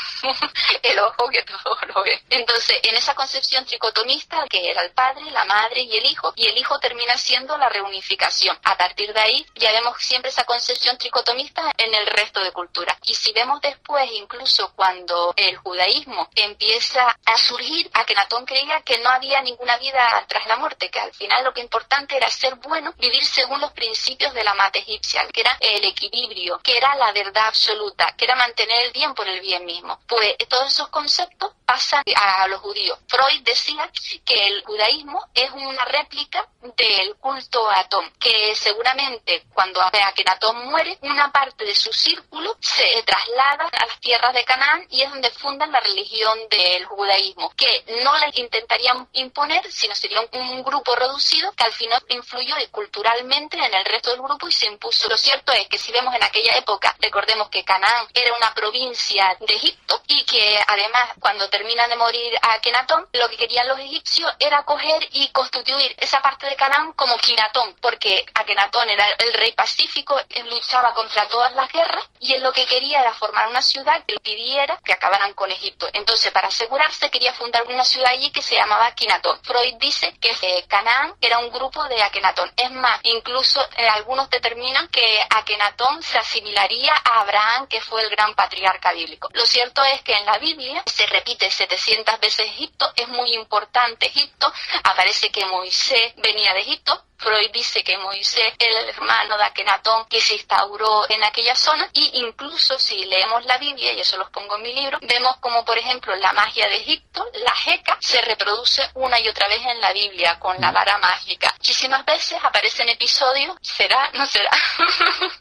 El ojo que todo lo ve. Entonces, en esa concepción tricotomista, que era el padre, la madre y el hijo termina siendo la reunificación. A partir de ahí ya vemos siempre esa concepción tricotomista en el resto de culturas. Y si vemos después, incluso cuando el judaísmo empieza a surgir, Akenatón creía que no había ninguna vida tras la muerte, que al final lo que importante era ser bueno, vivir según los principios de la mate egipcia, que era el equilibrio, que era la verdad absoluta, que era mantener el bien por el bien mismo. Pues todos esos conceptos pasan a los judíos. Freud decía que el judaísmo es una réplica del culto a Atón, que seguramente cuando Akenatón muere, una parte de su círculo se traslada a las tierras de Canaán y es donde fundan la religión del judaísmo, que no la intentarían imponer, sino sería un grupo reducido que al final influyó culturalmente en el resto del grupo y se impuso. Lo cierto es que si vemos en aquella época, recordemos que Canaán era una provincia de Egipto y que además cuando termina de morir Akenatón, lo que querían los egipcios era coger y constituir esa parte de Canaán como Kinatón, porque Akenatón era el rey pacífico, él luchaba contra todas las guerras y él lo que quería era formar una ciudad que le pidiera que acabaran con Egipto. Entonces, para asegurarse, quería fundar una ciudad allí que se llamaba Kinatón. Freud dice que Canaán era un grupo de Akenatón. Es más, incluso algunos determinan que Akenatón se asimilaría a Abraham, que fue el gran patriarca bíblico. Lo cierto es que en la Biblia se repite 700 veces Egipto, es muy importante Egipto, aparece que Moisés venía de Egipto. Freud dice que Moisés era el hermano de Akenatón que se instauró en aquella zona y incluso si leemos la Biblia, y eso los pongo en mi libro, vemos como por ejemplo la magia de Egipto, la Jeca, se reproduce una y otra vez en la Biblia con la vara mágica. Muchísimas veces aparecen episodios, ¿será? ¿No será?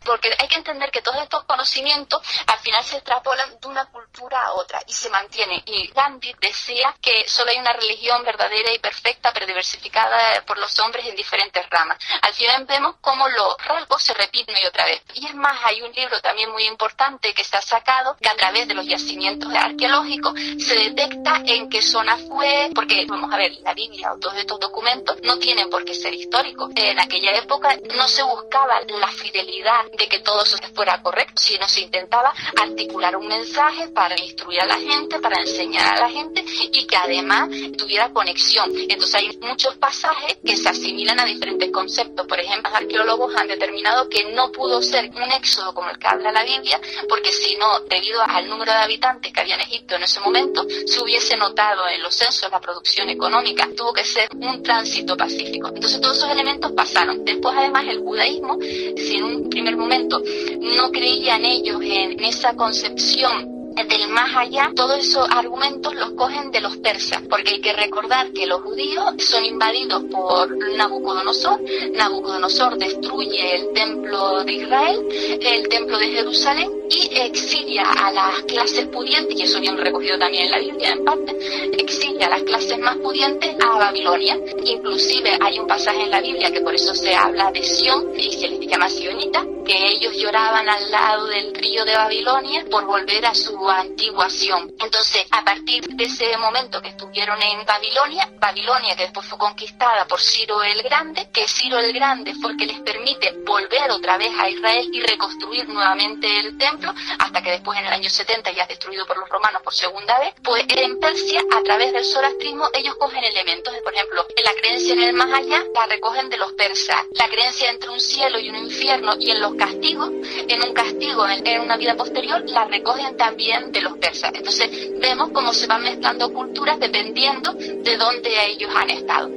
Porque hay que entender que todos estos conocimientos al final se extrapolan de una cultura a otra y se mantienen. Y Gandhi decía que solo hay una religión verdadera y perfecta, pero diversificada por los hombres en diferentes ramas. Al final vemos cómo los rasgos se repiten y otra vez. Y es más, hay un libro también muy importante que está sacado, que a través de los yacimientos arqueológicos se detecta en qué zona fue, porque vamos a ver, la Biblia o todos estos documentos no tienen por qué ser históricos. En aquella época no se buscaba la fidelidad de que todo eso fuera correcto, sino se intentaba articular un mensaje para instruir a la gente, para enseñar a la gente y que además tuviera conexión. Entonces hay muchos pasajes que se asimilan a diferentes conceptos. Por ejemplo, los arqueólogos han determinado que no pudo ser un éxodo como el que habla la Biblia, porque si no, debido al número de habitantes que había en Egipto en ese momento, se hubiese notado en los censos la producción económica. Tuvo que ser un tránsito pacífico. Entonces todos esos elementos pasaron. Después además el judaísmo, si en un primer momento no creían ellos en esa concepción del más allá, todos esos argumentos los cogen de los persas, porque hay que recordar que los judíos son invadidos por Nabucodonosor. Nabucodonosor destruye el templo de Israel, el templo de Jerusalén, y exilia a las clases pudientes, y eso viene recogido también en la Biblia en parte, exilia a las clases más pudientes a Babilonia. Inclusive hay un pasaje en la Biblia que por eso se habla de Sión y se les llama sionita, que ellos lloraban al lado del río de Babilonia por volver a su antigua Sión. Entonces, a partir de ese momento que estuvieron en Babilonia, Babilonia que después fue conquistada por Ciro el Grande, que Ciro el Grande fue el que les permite volver otra vez a Israel y reconstruir nuevamente el templo, hasta que después en el año 70 ya es destruido por los romanos por segunda vez. Pues en Persia, a través del zoroastrismo, ellos cogen elementos, por ejemplo, la creencia en el más allá la recogen de los persas, la creencia entre un cielo y un infierno y en los castigos, en un castigo en una vida posterior, la recogen también venían de los persas. Entonces vemos cómo se van mezclando culturas dependiendo de dónde ellos han estado.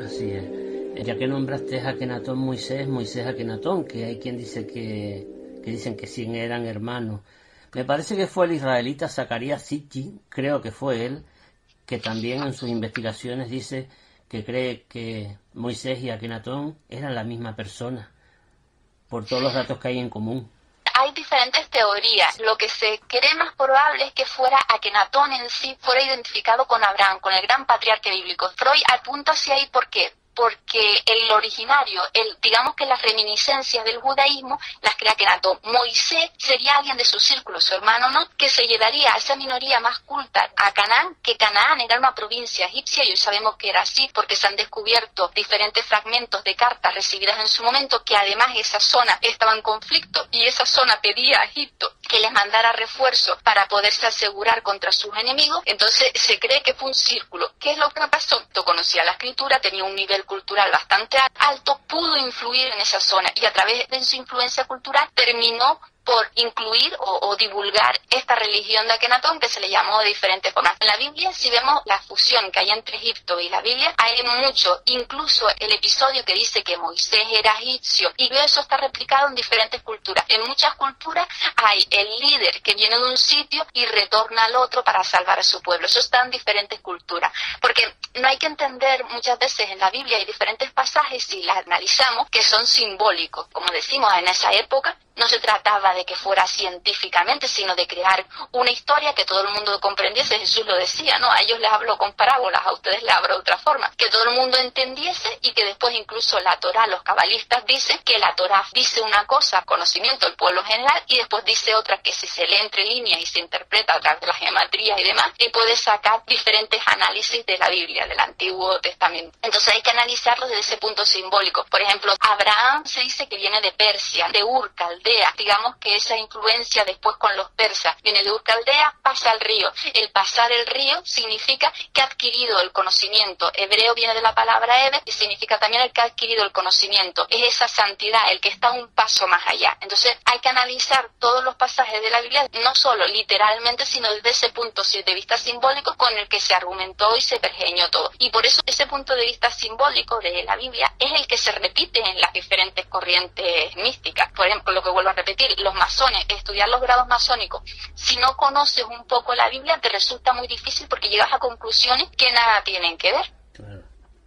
Así es. Ya que nombraste a Akenatón, Moisés Akenatón, que hay quien dice que dicen que sí eran hermanos. Me parece que fue el israelita Zacarías Sitchin, creo que fue él, que también en sus investigaciones dice que cree que Moisés y Akenatón eran la misma persona, por todos los datos que hay en común. Hay diferentes teorías. Lo que se cree más probable es que fuera Akenatón en sí fuera identificado con Abraham, con el gran patriarca bíblico. Freud apunta hacia ahí, ¿por qué? Porque el originario, digamos que las reminiscencias del judaísmo las crea Akenatón. Moisés sería alguien de su círculo, su hermano no, que se llevaría a esa minoría más culta a Canaán, que Canaán era una provincia egipcia, y hoy sabemos que era así porque se han descubierto diferentes fragmentos de cartas recibidas en su momento, que además esa zona estaba en conflicto y esa zona pedía a Egipto que les mandara refuerzos para poderse asegurar contra sus enemigos. Entonces se cree que fue un círculo. ¿Qué es lo que pasó? Conocía la escritura, tenía un nivel cultural bastante alto, pudo influir en esa zona y a través de su influencia cultural terminó por incluir o divulgar esta religión de Akenatón, que se le llamó de diferentes formas. En la Biblia, si vemos la fusión que hay entre Egipto y la Biblia, hay mucho, incluso el episodio que dice que Moisés era egipcio, y eso está replicado en diferentes culturas. En muchas culturas hay el líder que viene de un sitio y retorna al otro para salvar a su pueblo. Eso está en diferentes culturas, porque no hay que entender, muchas veces en la Biblia hay diferentes pasajes, si las analizamos, que son simbólicos. Como decimos, en esa época no se trataba de que fuera científicamente, sino de crear una historia que todo el mundo comprendiese. Jesús lo decía, ¿no? A ellos les hablo con parábolas, a ustedes les hablo de otra forma. Que todo el mundo entendiese, y que después incluso la Torá, los cabalistas dicen que la Torá dice una cosa, conocimiento del pueblo general, y después dice otra que si se lee entre líneas y se interpreta a través de las geometrías y demás, y puede sacar diferentes análisis de la Biblia, del Antiguo Testamento. Entonces hay que analizarlo desde ese punto simbólico. Por ejemplo, Abraham se dice que viene de Persia, de Ur, Caldea. Digamos que esa influencia después con los persas viene de Ur Caldea, pasa al río. El pasar el río significa que ha adquirido el conocimiento. Hebreo viene de la palabra Ebe y significa también el que ha adquirido el conocimiento. Es esa santidad, el que está un paso más allá. Entonces hay que analizar todos los pasajes de la Biblia, no solo literalmente, sino desde ese punto de vista simbólico con el que se argumentó y se pergeñó todo. Y por eso ese punto de vista simbólico de la Biblia es el que se repite en las diferentes corrientes místicas. Por ejemplo, lo que vuelvo a repetir, los masones, estudiar los grados masónicos, si no conoces un poco la Biblia te resulta muy difícil porque llegas a conclusiones que nada tienen que ver. Claro.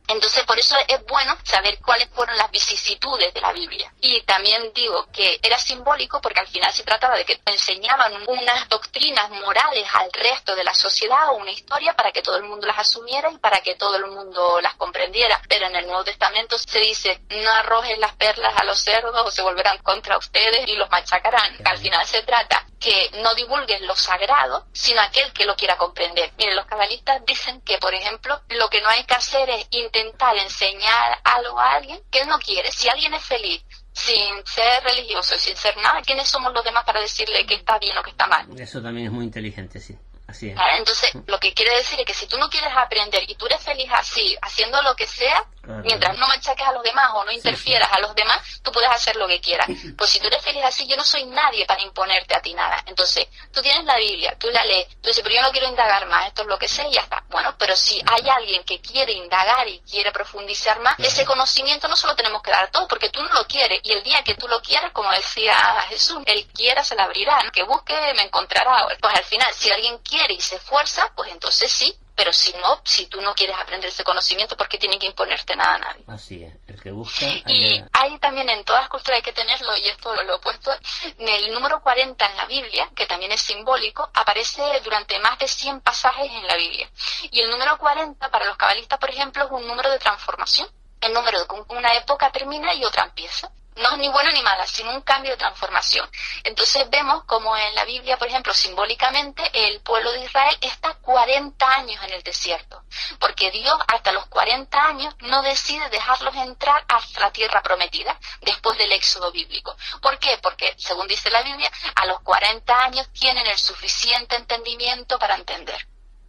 Entonces, por eso es bueno saber cuáles fueron las vicisitudes de la Biblia. Y también digo que era simbólico porque al final se trataba de que enseñaban unas doctrinas morales al resto de la sociedad, o una historia para que todo el mundo las asumiera y para que todo el mundo las comprendiera. Pero en el Nuevo Testamento se dice, no arrojen las perlas a los cerdos o se volverán contra ustedes y los machacarán. Al final se trata que no divulgues lo sagrado, sino aquel que lo quiera comprender. Miren, los cabalistas dicen que, por ejemplo, lo que no hay que hacer es intentar enseñar algo a alguien que él no quiere. Si alguien es feliz sin ser religioso y sin ser nada, ¿quiénes somos los demás para decirle que está bien o que está mal? Eso también es muy inteligente, sí. Así es. Entonces, lo que quiere decir es que si tú no quieres aprender y tú eres feliz así, haciendo lo que sea, mientras no machaques a los demás o no interfieras a los demás, tú puedes hacer lo que quieras. Pues si tú eres feliz así, yo no soy nadie para imponerte a ti nada. Entonces, tú tienes la Biblia, tú la lees, tú dices, pero yo no quiero indagar más, esto es lo que sé y ya está. Bueno, pero si hay alguien que quiere indagar y quiere profundizar más, ese conocimiento no se lo tenemos que dar a todos, porque tú no lo quieres, y el día que tú lo quieras, como decía Jesús, el quiera se le abrirá, ¿no? Que busque me encontrará. Pues al final, si alguien quiere y se esfuerza, pues entonces sí. Pero si no, si tú no quieres aprender ese conocimiento, ¿por qué tiene que imponerte nada a nadie? Así es, el que busca... Y hay también en todas las culturas, hay que tenerlo, y esto lo he puesto, en el número 40 en la Biblia, que también es simbólico, aparece durante más de 100 pasajes en la Biblia. Y el número 40, para los cabalistas, por ejemplo, es un número de transformación. El número de que una época termina y otra empieza. No es ni buena ni mala, sino un cambio de transformación. Entonces vemos como en la Biblia, por ejemplo, simbólicamente, el pueblo de Israel está 40 años en el desierto, porque Dios hasta los 40 años no decide dejarlos entrar hasta la tierra prometida, después del éxodo bíblico. ¿Por qué? Porque, según dice la Biblia, a los 40 años tienen el suficiente entendimiento para entender.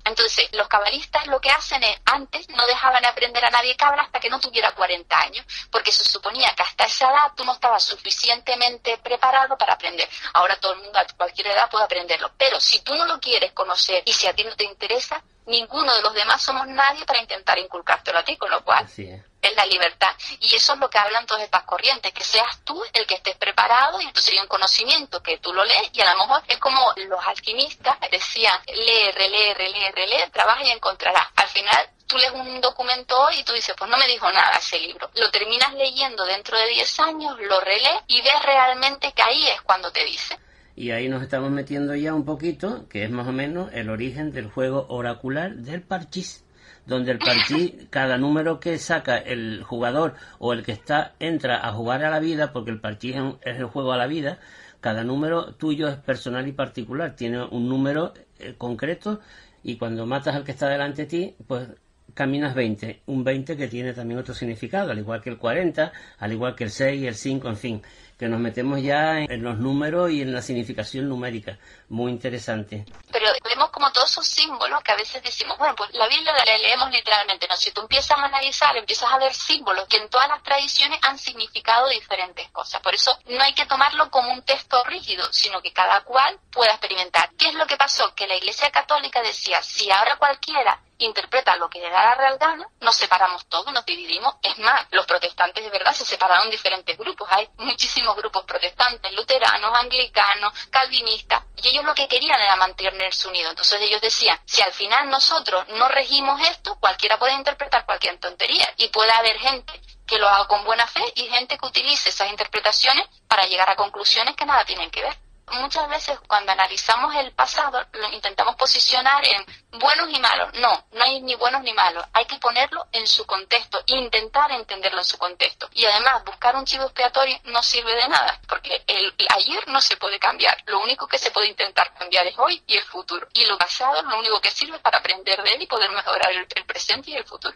Entonces, los cabalistas lo que hacen es, antes no dejaban aprender a nadie cábala hasta que no tuviera 40 años, porque se suponía que hasta esa edad tú no estabas suficientemente preparado para aprender. Ahora todo el mundo a cualquier edad puede aprenderlo, pero si tú no lo quieres conocer y si a ti no te interesa, ninguno de los demás somos nadie para intentar inculcártelo a ti, con lo cual es la libertad. Y eso es lo que hablan todas estas corrientes, que seas tú el que estés preparado, y entonces hay un conocimiento que tú lo lees, y a lo mejor es como los alquimistas decían, lee, relee, relee, relee, trabaja y encontrarás. Al final tú lees un documento hoy y tú dices, pues no me dijo nada ese libro. Lo terminas leyendo dentro de 10 años, lo relees y ves realmente que ahí es cuando te dice. Y ahí nos estamos metiendo ya un poquito, que es más o menos el origen del juego oracular del parchís, donde el parchís, cada número que saca el jugador o el que entra a jugar a la vida, porque el parchís es el juego a la vida, cada número tuyo es personal y particular, tiene un número concreto, y cuando matas al que está delante de ti, pues caminas 20, un 20 que tiene también otro significado, al igual que el 40, al igual que el 6, el 5, en fin, que nos metemos ya en los números y en la significación numérica, muy interesante. Pero vemos como todos esos símbolos que a veces decimos, bueno, pues la Biblia la leemos literalmente, no, si tú empiezas a analizar, empiezas a ver símbolos que en todas las tradiciones han significado diferentes cosas, por eso no hay que tomarlo como un texto rígido, sino que cada cual pueda experimentar. ¿Qué es lo que pasó? Que la Iglesia Católica decía, si ahora cualquiera interpreta lo que le da la real gana, nos separamos todos, nos dividimos. Es más, los protestantes de verdad se separaron en diferentes grupos, hay muchísimos grupos protestantes, luteranos, anglicanos, calvinistas, y ellos lo que querían era mantenerse unidos. Entonces ellos decían, si al final nosotros no regimos esto, cualquiera puede interpretar cualquier tontería, y puede haber gente que lo haga con buena fe y gente que utilice esas interpretaciones para llegar a conclusiones que nada tienen que ver. Muchas veces cuando analizamos el pasado lo intentamos posicionar en buenos y malos. No hay ni buenos ni malos. Hay que ponerlo en su contexto, intentar entenderlo en su contexto. Y además buscar un chivo expiatorio no sirve de nada, porque el ayer no se puede cambiar. Lo único que se puede intentar cambiar es hoy y el futuro. Y lo pasado lo único que sirve es para aprender de él y poder mejorar el presente y el futuro.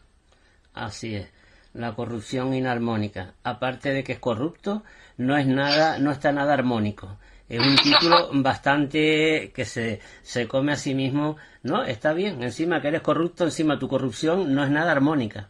Así es. La corrupción inarmónica. Aparte de que es corrupto, no está nada armónico. Es un título bastante que se come a sí mismo, ¿no? Está bien, encima que eres corrupto, encima tu corrupción no es nada armónica.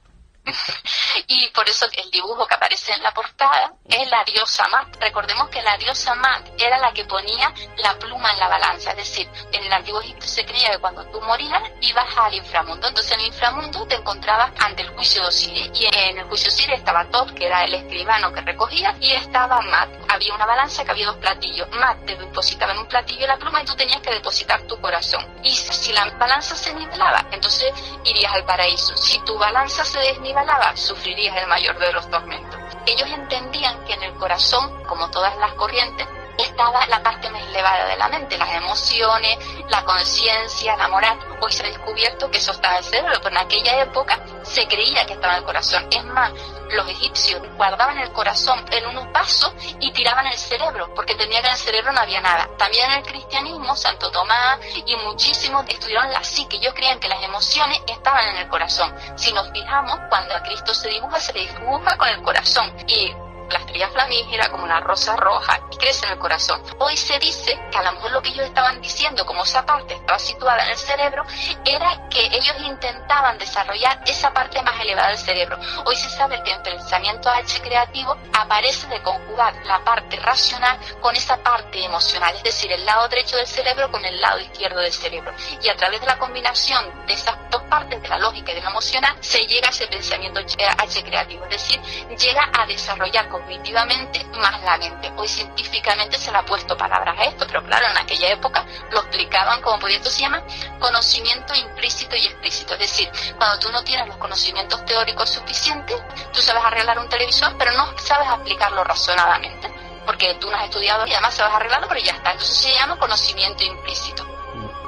Y por eso el dibujo que aparece en la portada es la diosa Mat. Recordemos que la diosa Mat era la que ponía la pluma en la balanza. Es decir, en el antiguo Egipto se creía que cuando tú morías ibas al inframundo. Entonces en el inframundo te encontrabas ante el juicio de Osiris. Y en el juicio de Osiris estaba Tot, que era el escribano que recogía, y estaba Mat. Había una balanza que había dos platillos. Mat te depositaba en un platillo la pluma y tú tenías que depositar tu corazón. Y si la balanza se nivelaba, entonces irías al paraíso. Si tu balanza se desnivelaba, sufrirías el mayor de los tormentos. Ellos entendían que en el corazón, como todas las corrientes, estaba la parte más elevada de la mente, las emociones, la conciencia, la moral. Hoy se ha descubierto que eso estaba en el cerebro, pero en aquella época se creía que estaba en el corazón. Es más, los egipcios guardaban el corazón en unos vasos y tiraban el cerebro, porque entendían que en el cerebro no había nada. También en el cristianismo, Santo Tomás y muchísimos estudiaron la psique. Ellos creían que las emociones estaban en el corazón. Si nos fijamos, cuando a Cristo se le dibuja con el corazón. Y la estrella flamígera como una rosa roja y crece en el corazón. Hoy se dice que a lo mejor lo que ellos estaban diciendo, como esa parte estaba situada en el cerebro, era que ellos intentaban desarrollar esa parte más elevada del cerebro. Hoy se sabe que en pensamiento H creativo aparece de conjugar la parte racional con esa parte emocional, es decir, el lado derecho del cerebro con el lado izquierdo del cerebro. Y a través de la combinación de esas dos partes, de la lógica y de lo emocional, se llega a ese pensamiento H creativo, es decir, llega a desarrollar cognitivamente más la mente. Hoy científicamente se le ha puesto palabras a esto, pero claro, en aquella época lo explicaban como podía. Esto se llama conocimiento implícito y explícito, es decir, cuando tú no tienes los conocimientos teóricos suficientes, tú sabes arreglar un televisor, pero no sabes aplicarlo razonadamente, porque tú no has estudiado y además sabes arreglarlo, pero ya está. Entonces se llama conocimiento implícito.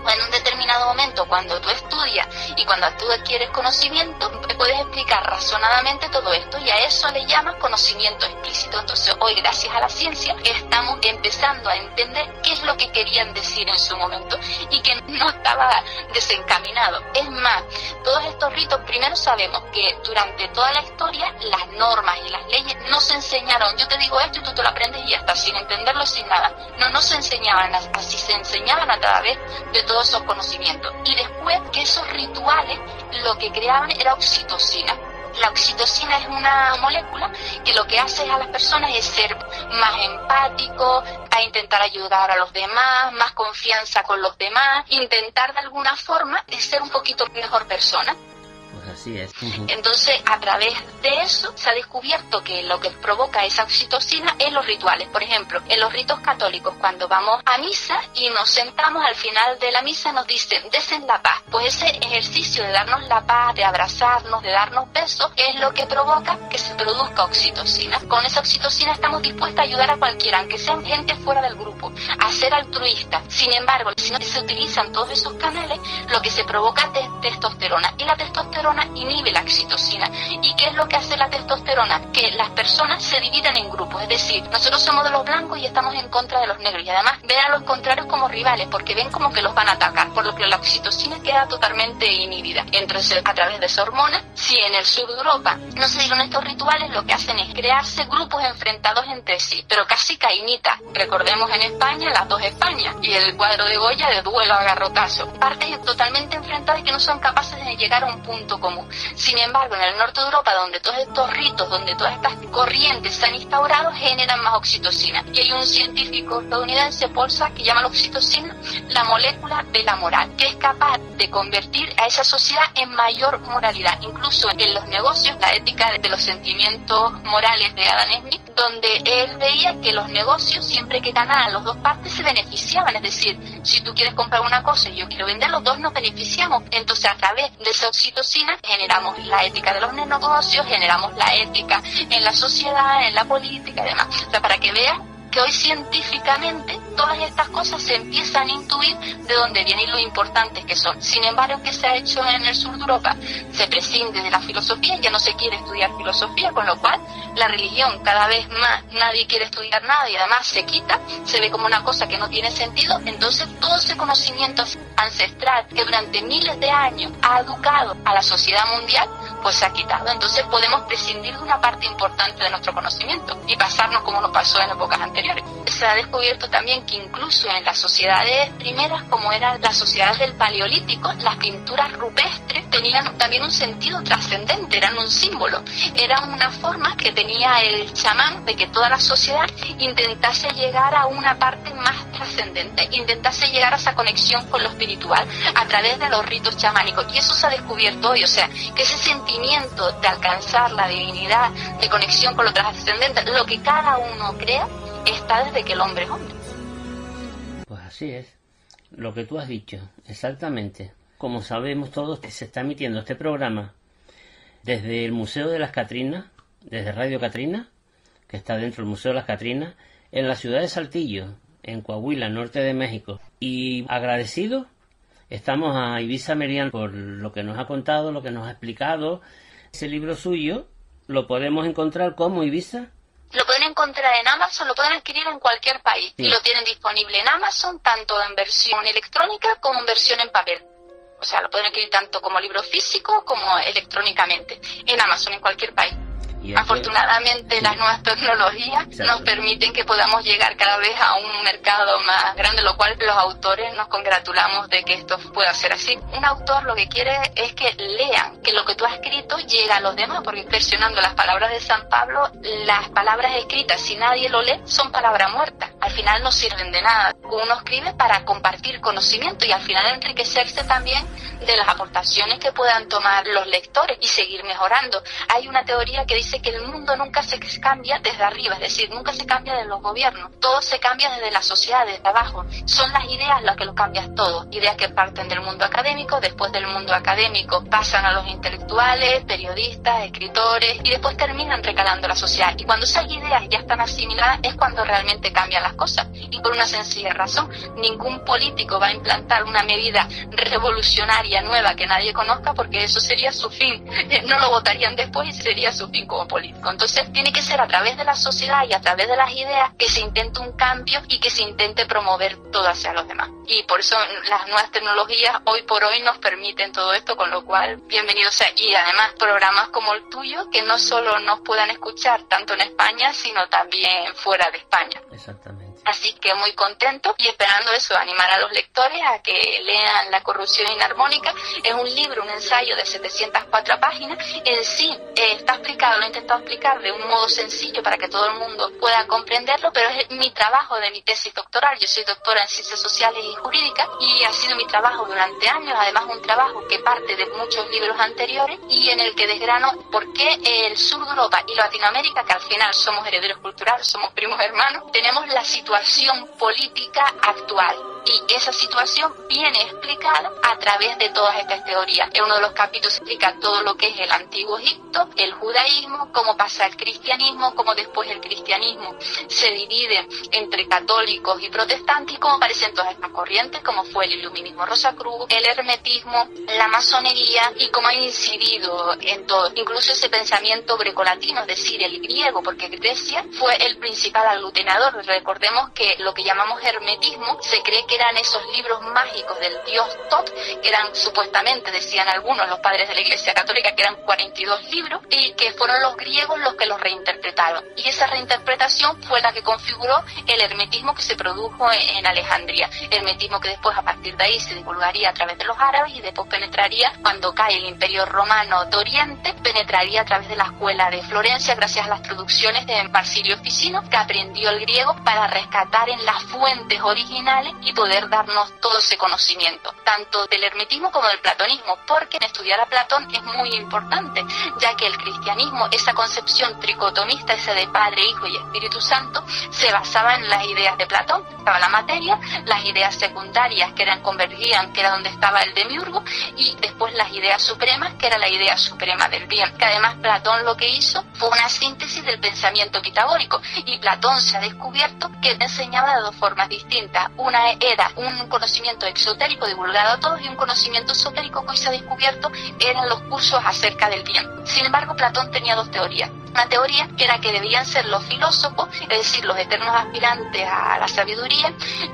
En un determinado momento, cuando tú estudias y cuando tú adquieres conocimiento, puedes explicar razonadamente todo esto, y a eso le llaman conocimiento explícito. Entonces hoy, gracias a la ciencia, estamos empezando a entender qué es lo que querían decir en su momento y que no estaba desencaminado. Es más, todos estos ritos, primero sabemos que durante toda la historia las normas y las leyes no se enseñaron. Yo te digo esto y tú te lo aprendes y ya está, sin entenderlo, sin nada. No se enseñaban así, se enseñaban a través de todos esos conocimientos. Y después que esos rituales lo que creaban era oxitocina. La oxitocina es una molécula que lo que hace a las personas es ser más empático, a intentar ayudar a los demás, más confianza con los demás, intentar de alguna forma ser un poquito mejor persona. Pues así es. Entonces, a través de eso se ha descubierto que lo que provoca esa oxitocina es los rituales. Por ejemplo, en los ritos católicos, cuando vamos a misa y nos sentamos al final de la misa, nos dicen, desen la paz. Pues ese ejercicio de darnos la paz, de abrazarnos, de darnos besos, es lo que provoca que se produzca oxitocina. Con esa oxitocina estamos dispuestos a ayudar a cualquiera, aunque sean gente fuera del grupo, a ser altruistas. Sin embargo, si no se utilizan todos esos canales, lo que se provoca es testosterona. Y la testosterona inhibe la oxitocina. ¿Y qué es lo que hace la testosterona? Que las personas se dividen en grupos, es decir, nosotros somos de los blancos y estamos en contra de los negros, y además ven a los contrarios como rivales, porque ven como que los van a atacar, por lo que la oxitocina queda totalmente inhibida. Entonces, a través de esa hormona, si en el sur de Europa no se dieron estos rituales, lo que hacen es crearse grupos enfrentados entre sí, pero casi cainitas. Recordemos en España las dos Españas y el cuadro de Goya de duelo a garrotazo. Partes totalmente enfrentadas que no son capaces de llegar a un punto común. Sin embargo, en el norte de Europa, donde todos estos ritos, donde todas estas corrientes se han instaurado, generan más oxitocina. Y hay un científico estadounidense, Paul Sack, que llama la oxitocina la molécula de la moral, que es capaz de convertir a esa sociedad en mayor moralidad. Incluso en los negocios, la ética de los sentimientos morales de Adam Smith, donde él veía que los negocios, siempre que ganaban las dos partes, se beneficiaban. Es decir, si tú quieres comprar una cosa y yo quiero vender, los dos nos beneficiamos. Entonces, a través de esa oxitocina generamos la ética de los negocios, generamos la ética en la sociedad, en la política y demás. O sea, para que veas que hoy científicamente todas estas cosas se empiezan a intuir de dónde vienen y lo importantes que son. Sin embargo, ¿qué se ha hecho en el sur de Europa? Se prescinde de la filosofía, ya no se quiere estudiar filosofía, con lo cual la religión cada vez más nadie quiere estudiar nada y además se quita, se ve como una cosa que no tiene sentido. Entonces todo ese conocimiento ancestral que durante miles de años ha educado a la sociedad mundial, pues se ha quitado. Entonces podemos prescindir de una parte importante de nuestro conocimiento y pasarnos como nos pasó en épocas anteriores. Se ha descubierto también que incluso en las sociedades primeras, como eran las sociedades del Paleolítico, las pinturas rupestres tenían también un sentido trascendente, eran un símbolo, era una forma que tenía el chamán de que toda la sociedad intentase llegar a una parte más trascendente, intentase llegar a esa conexión con lo espiritual a través de los ritos chamánicos. Y eso se ha descubierto hoy, o sea, que ese sentimiento de alcanzar la divinidad, de conexión con lo trascendente, lo que cada uno crea, está desde que el hombre es hombre. Pues así es, lo que tú has dicho, exactamente. Como sabemos todos, se está emitiendo este programa desde el Museo de las Catrinas, desde Radio Catrina, que está dentro del Museo de las Catrinas, en la ciudad de Saltillo, en Coahuila, norte de México. Y agradecidos estamos a Ibiza Merian por lo que nos ha contado, lo que nos ha explicado. Ese libro suyo lo podemos encontrar como Ibiza. Lo pueden encontrar en Amazon, lo pueden adquirir en cualquier país. Sí. Y lo tienen disponible en Amazon, tanto en versión electrónica como en versión en papel. O sea, lo pueden adquirir tanto como libro físico como electrónicamente. En Amazon, en cualquier país. Afortunadamente, sí, las nuevas tecnologías nos permiten que podamos llegar cada vez a un mercado más grande, lo cual los autores nos congratulamos de que esto pueda ser así. Un autor lo que quiere es que lean, que lo que tú has escrito llega a los demás, porque versionando las palabras de San Pablo, las palabras escritas, si nadie lo lee, son palabras muertas. Al final no sirven de nada. Uno escribe para compartir conocimiento y al final enriquecerse también de las aportaciones que puedan tomar los lectores y seguir mejorando. Hay una teoría que dice que el mundo nunca se cambia desde arriba, es decir, nunca se cambia desde los gobiernos, todo se cambia desde la sociedad, desde abajo. Son las ideas las que lo cambian todo, ideas que parten del mundo académico, después del mundo académico pasan a los intelectuales, periodistas, escritores y después terminan recalando la sociedad. Y cuando esas ideas ya están asimiladas es cuando realmente cambian las cosas. Y por una sencilla razón, ningún político va a implantar una medida revolucionaria nueva que nadie conozca, porque eso sería su fin. No lo votarían después y sería su fin como político. Entonces tiene que ser a través de la sociedad y a través de las ideas que se intente un cambio y que se intente promover todo hacia los demás. Y por eso las nuevas tecnologías hoy por hoy nos permiten todo esto, con lo cual bienvenidos sea. Y además programas como el tuyo que no solo nos puedan escuchar tanto en España sino también fuera de España. Exactamente. Así que muy contento y esperando eso, animar a los lectores a que lean La corrupción inarmónica. Es un libro, un ensayo de 704 páginas. En sí está explicado, lo he intentado explicar de un modo sencillo para que todo el mundo pueda comprenderlo, pero es mi trabajo de mi tesis doctoral. Yo soy doctora en Ciencias Sociales y Jurídicas y ha sido mi trabajo durante años, además un trabajo que parte de muchos libros anteriores y en el que desgrano por qué el sur de Europa y Latinoamérica, que al final somos herederos culturales, somos primos hermanos, tenemos la situación política actual. Y esa situación viene explicada a través de todas estas teorías. En uno de los capítulos se explica todo lo que es el antiguo Egipto, el judaísmo, cómo pasa el cristianismo, cómo después el cristianismo se divide entre católicos y protestantes, y cómo aparecen todas estas corrientes, como fue el iluminismo Rosacruz, el hermetismo, la masonería, y cómo ha incidido en todo. Incluso ese pensamiento grecolatino, es decir, el griego, porque Grecia fue el principal aglutinador. Recordemos que lo que llamamos hermetismo se cree que eran esos libros mágicos del dios Tot, que eran supuestamente, decían algunos, los padres de la Iglesia Católica, que eran 42 libros, y que fueron los griegos los que los reinterpretaron. Y esa reinterpretación fue la que configuró el hermetismo que se produjo en Alejandría. Hermetismo que después, a partir de ahí, se divulgaría a través de los árabes y después penetraría, cuando cae el Imperio Romano de Oriente, penetraría a través de la escuela de Florencia, gracias a las traducciones de Marsilio Ficino, que aprendió el griego para rescatar en las fuentes originales y poder darnos todo ese conocimiento, tanto del hermetismo como del platonismo, porque estudiar a Platón es muy importante, ya que el cristianismo, esa concepción tricotomista, esa de Padre, Hijo y Espíritu Santo, se basaba en las ideas de Platón. Estaba la materia, las ideas secundarias que convergían, que era donde estaba el demiurgo, y después las ideas supremas, que era la idea suprema del bien. Que además Platón lo que hizo fue una síntesis del pensamiento pitagórico, y Platón se ha descubierto que enseñaba de dos formas distintas. Una era un conocimiento exotérico divulgado a todos, y un conocimiento esotérico que hoy se ha descubierto eran los cursos acerca del bien. Sin embargo, Platón tenía dos teorías. Una teoría que era que debían ser los filósofos, es decir, los eternos aspirantes a la sabiduría,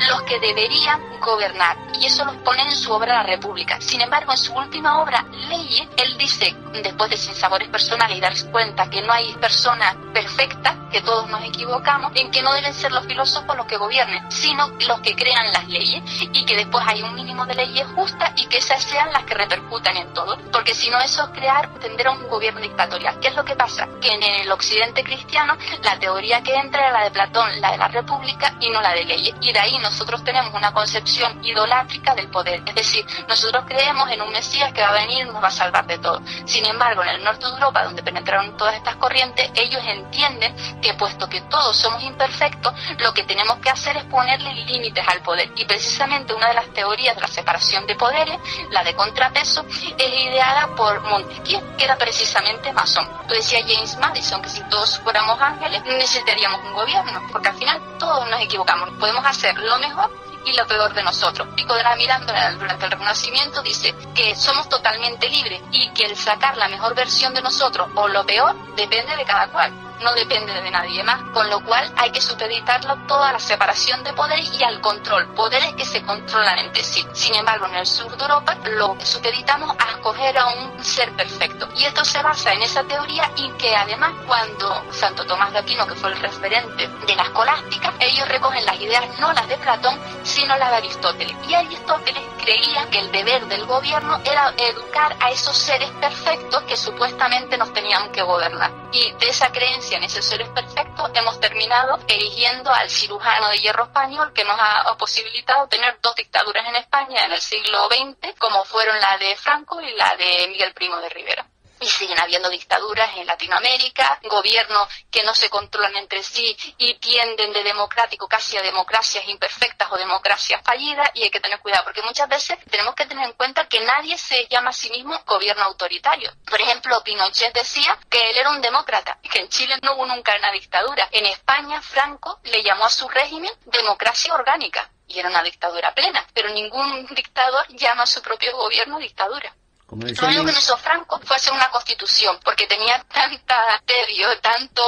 los que deberían gobernar. Y eso lo pone en su obra La República. Sin embargo, en su última obra, Leyes, él dice, después de Sinsabores Personales y darse cuenta que no hay personas perfectas, que todos nos equivocamos, en que no deben ser los filósofos los que gobiernen, sino los que crean las leyes, y que después hay un mínimo de leyes justas y que esas sean las que repercutan en todo. Porque si no, eso es tendrá un gobierno dictatorial. ¿Qué es lo que pasa? Que en el occidente cristiano, la teoría que entra era la de Platón, la de la República, y no la de Leyes. Y de ahí nosotros tenemos una concepción idolátrica del poder. Es decir, nosotros creemos en un Mesías que va a venir y nos va a salvar de todo. Sin embargo, en el norte de Europa, donde penetraron todas estas corrientes, ellos entienden que puesto que todos somos imperfectos, lo que tenemos que hacer es ponerle límites al poder. Y precisamente una de las teorías de la separación de poderes, la de contrapeso, es ideada por Montesquieu, que era precisamente masón. Lo decía James Madison, que si todos fuéramos ángeles, necesitaríamos un gobierno, porque al final todos nos equivocamos. Podemos hacer lo mejor y lo peor de nosotros. Pico de la Miranda, durante el Renacimiento, dice que somos totalmente libres y que el sacar la mejor versión de nosotros o lo peor depende de cada cual, no depende de nadie más, con lo cual hay que supeditarlo toda a la separación de poderes y al control, poderes que se controlan entre sí. Sin embargo, en el sur de Europa lo supeditamos a escoger a un ser perfecto, y esto se basa en esa teoría, y que además cuando Santo Tomás de Aquino, que fue el referente de la escolástica, ellos recogen las ideas no las de Platón, sino las de Aristóteles, y Aristóteles creía que el deber del gobierno era educar a esos seres perfectos que supuestamente nos tenían que gobernar, y de esa creencia en esos seres perfectos hemos terminado erigiendo al cirujano de hierro español, que nos ha posibilitado tener dos dictaduras en España en el siglo XX, como fueron la de Franco y la de Miguel Primo de Rivera. Y siguen habiendo dictaduras en Latinoamérica, gobiernos que no se controlan entre sí y tienden de democrático casi a democracias imperfectas o democracias fallidas, y hay que tener cuidado porque muchas veces tenemos que tener en cuenta que nadie se llama a sí mismo gobierno autoritario. Por ejemplo, Pinochet decía que él era un demócrata y que en Chile no hubo nunca una dictadura. En España, Franco le llamó a su régimen democracia orgánica y era una dictadura plena, pero ningún dictador llama a su propio gobierno dictadura. Lo único que hizo Franco fue hacer una constitución, porque tenía tanta tedio, tanto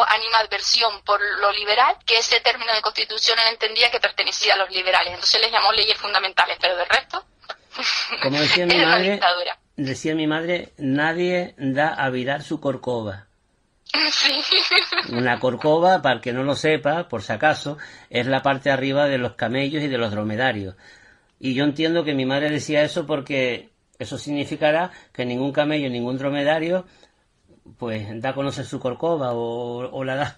animadversión por lo liberal, que ese término de constitución él entendía que pertenecía a los liberales. Entonces les llamó leyes fundamentales, pero de resto, como decía mi madre, nadie da a virar su corcova. Sí. Una corcova, para el que no lo sepa, por si acaso, es la parte de arriba de los camellos y de los dromedarios. Y yo entiendo que mi madre decía eso porque eso significará que ningún camello, ningún dromedario, pues da a conocer su corcova o la da.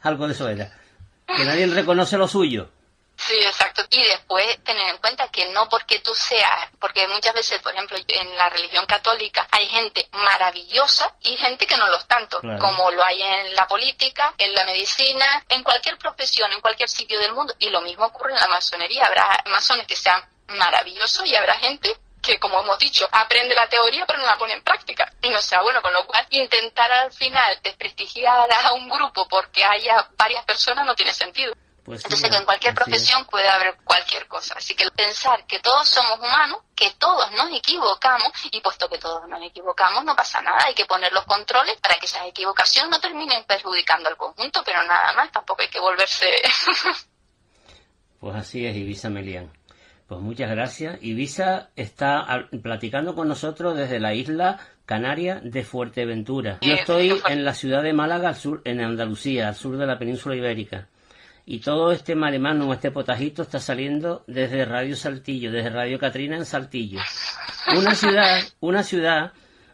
Algo de eso era. Que nadie reconoce lo suyo. Sí, exacto. Y después tener en cuenta que no porque tú seas, porque muchas veces, por ejemplo, en la religión católica hay gente maravillosa y gente que no lo es tanto, Claro. como lo hay en la política, en la medicina, en cualquier profesión, en cualquier sitio del mundo. Y lo mismo ocurre en la masonería. Habrá masones que sean maravillosos y habrá gente que, como hemos dicho, aprende la teoría pero no la pone en práctica y no sea bueno, con lo cual intentar al final desprestigiar a un grupo porque haya varias personas no tiene sentido. Pues sí, Entonces, que en cualquier así es. profesión puede haber cualquier cosa. Así que pensar que todos somos humanos, que todos nos equivocamos, y puesto que todos nos equivocamos, no pasa nada. Hay que poner los controles para que esas equivocaciones no terminen perjudicando al conjunto, pero nada más, tampoco hay que volverse... Pues así es, Ibiza Melián. Pues muchas gracias. Ibiza está platicando con nosotros desde la isla canaria de Fuerteventura. Yo estoy en la ciudad de Málaga, al sur, en Andalucía, al sur de la península ibérica. Y todo este maremágnum, este potajito, está saliendo desde Radio Saltillo, desde Radio Catrina en Saltillo. Una ciudad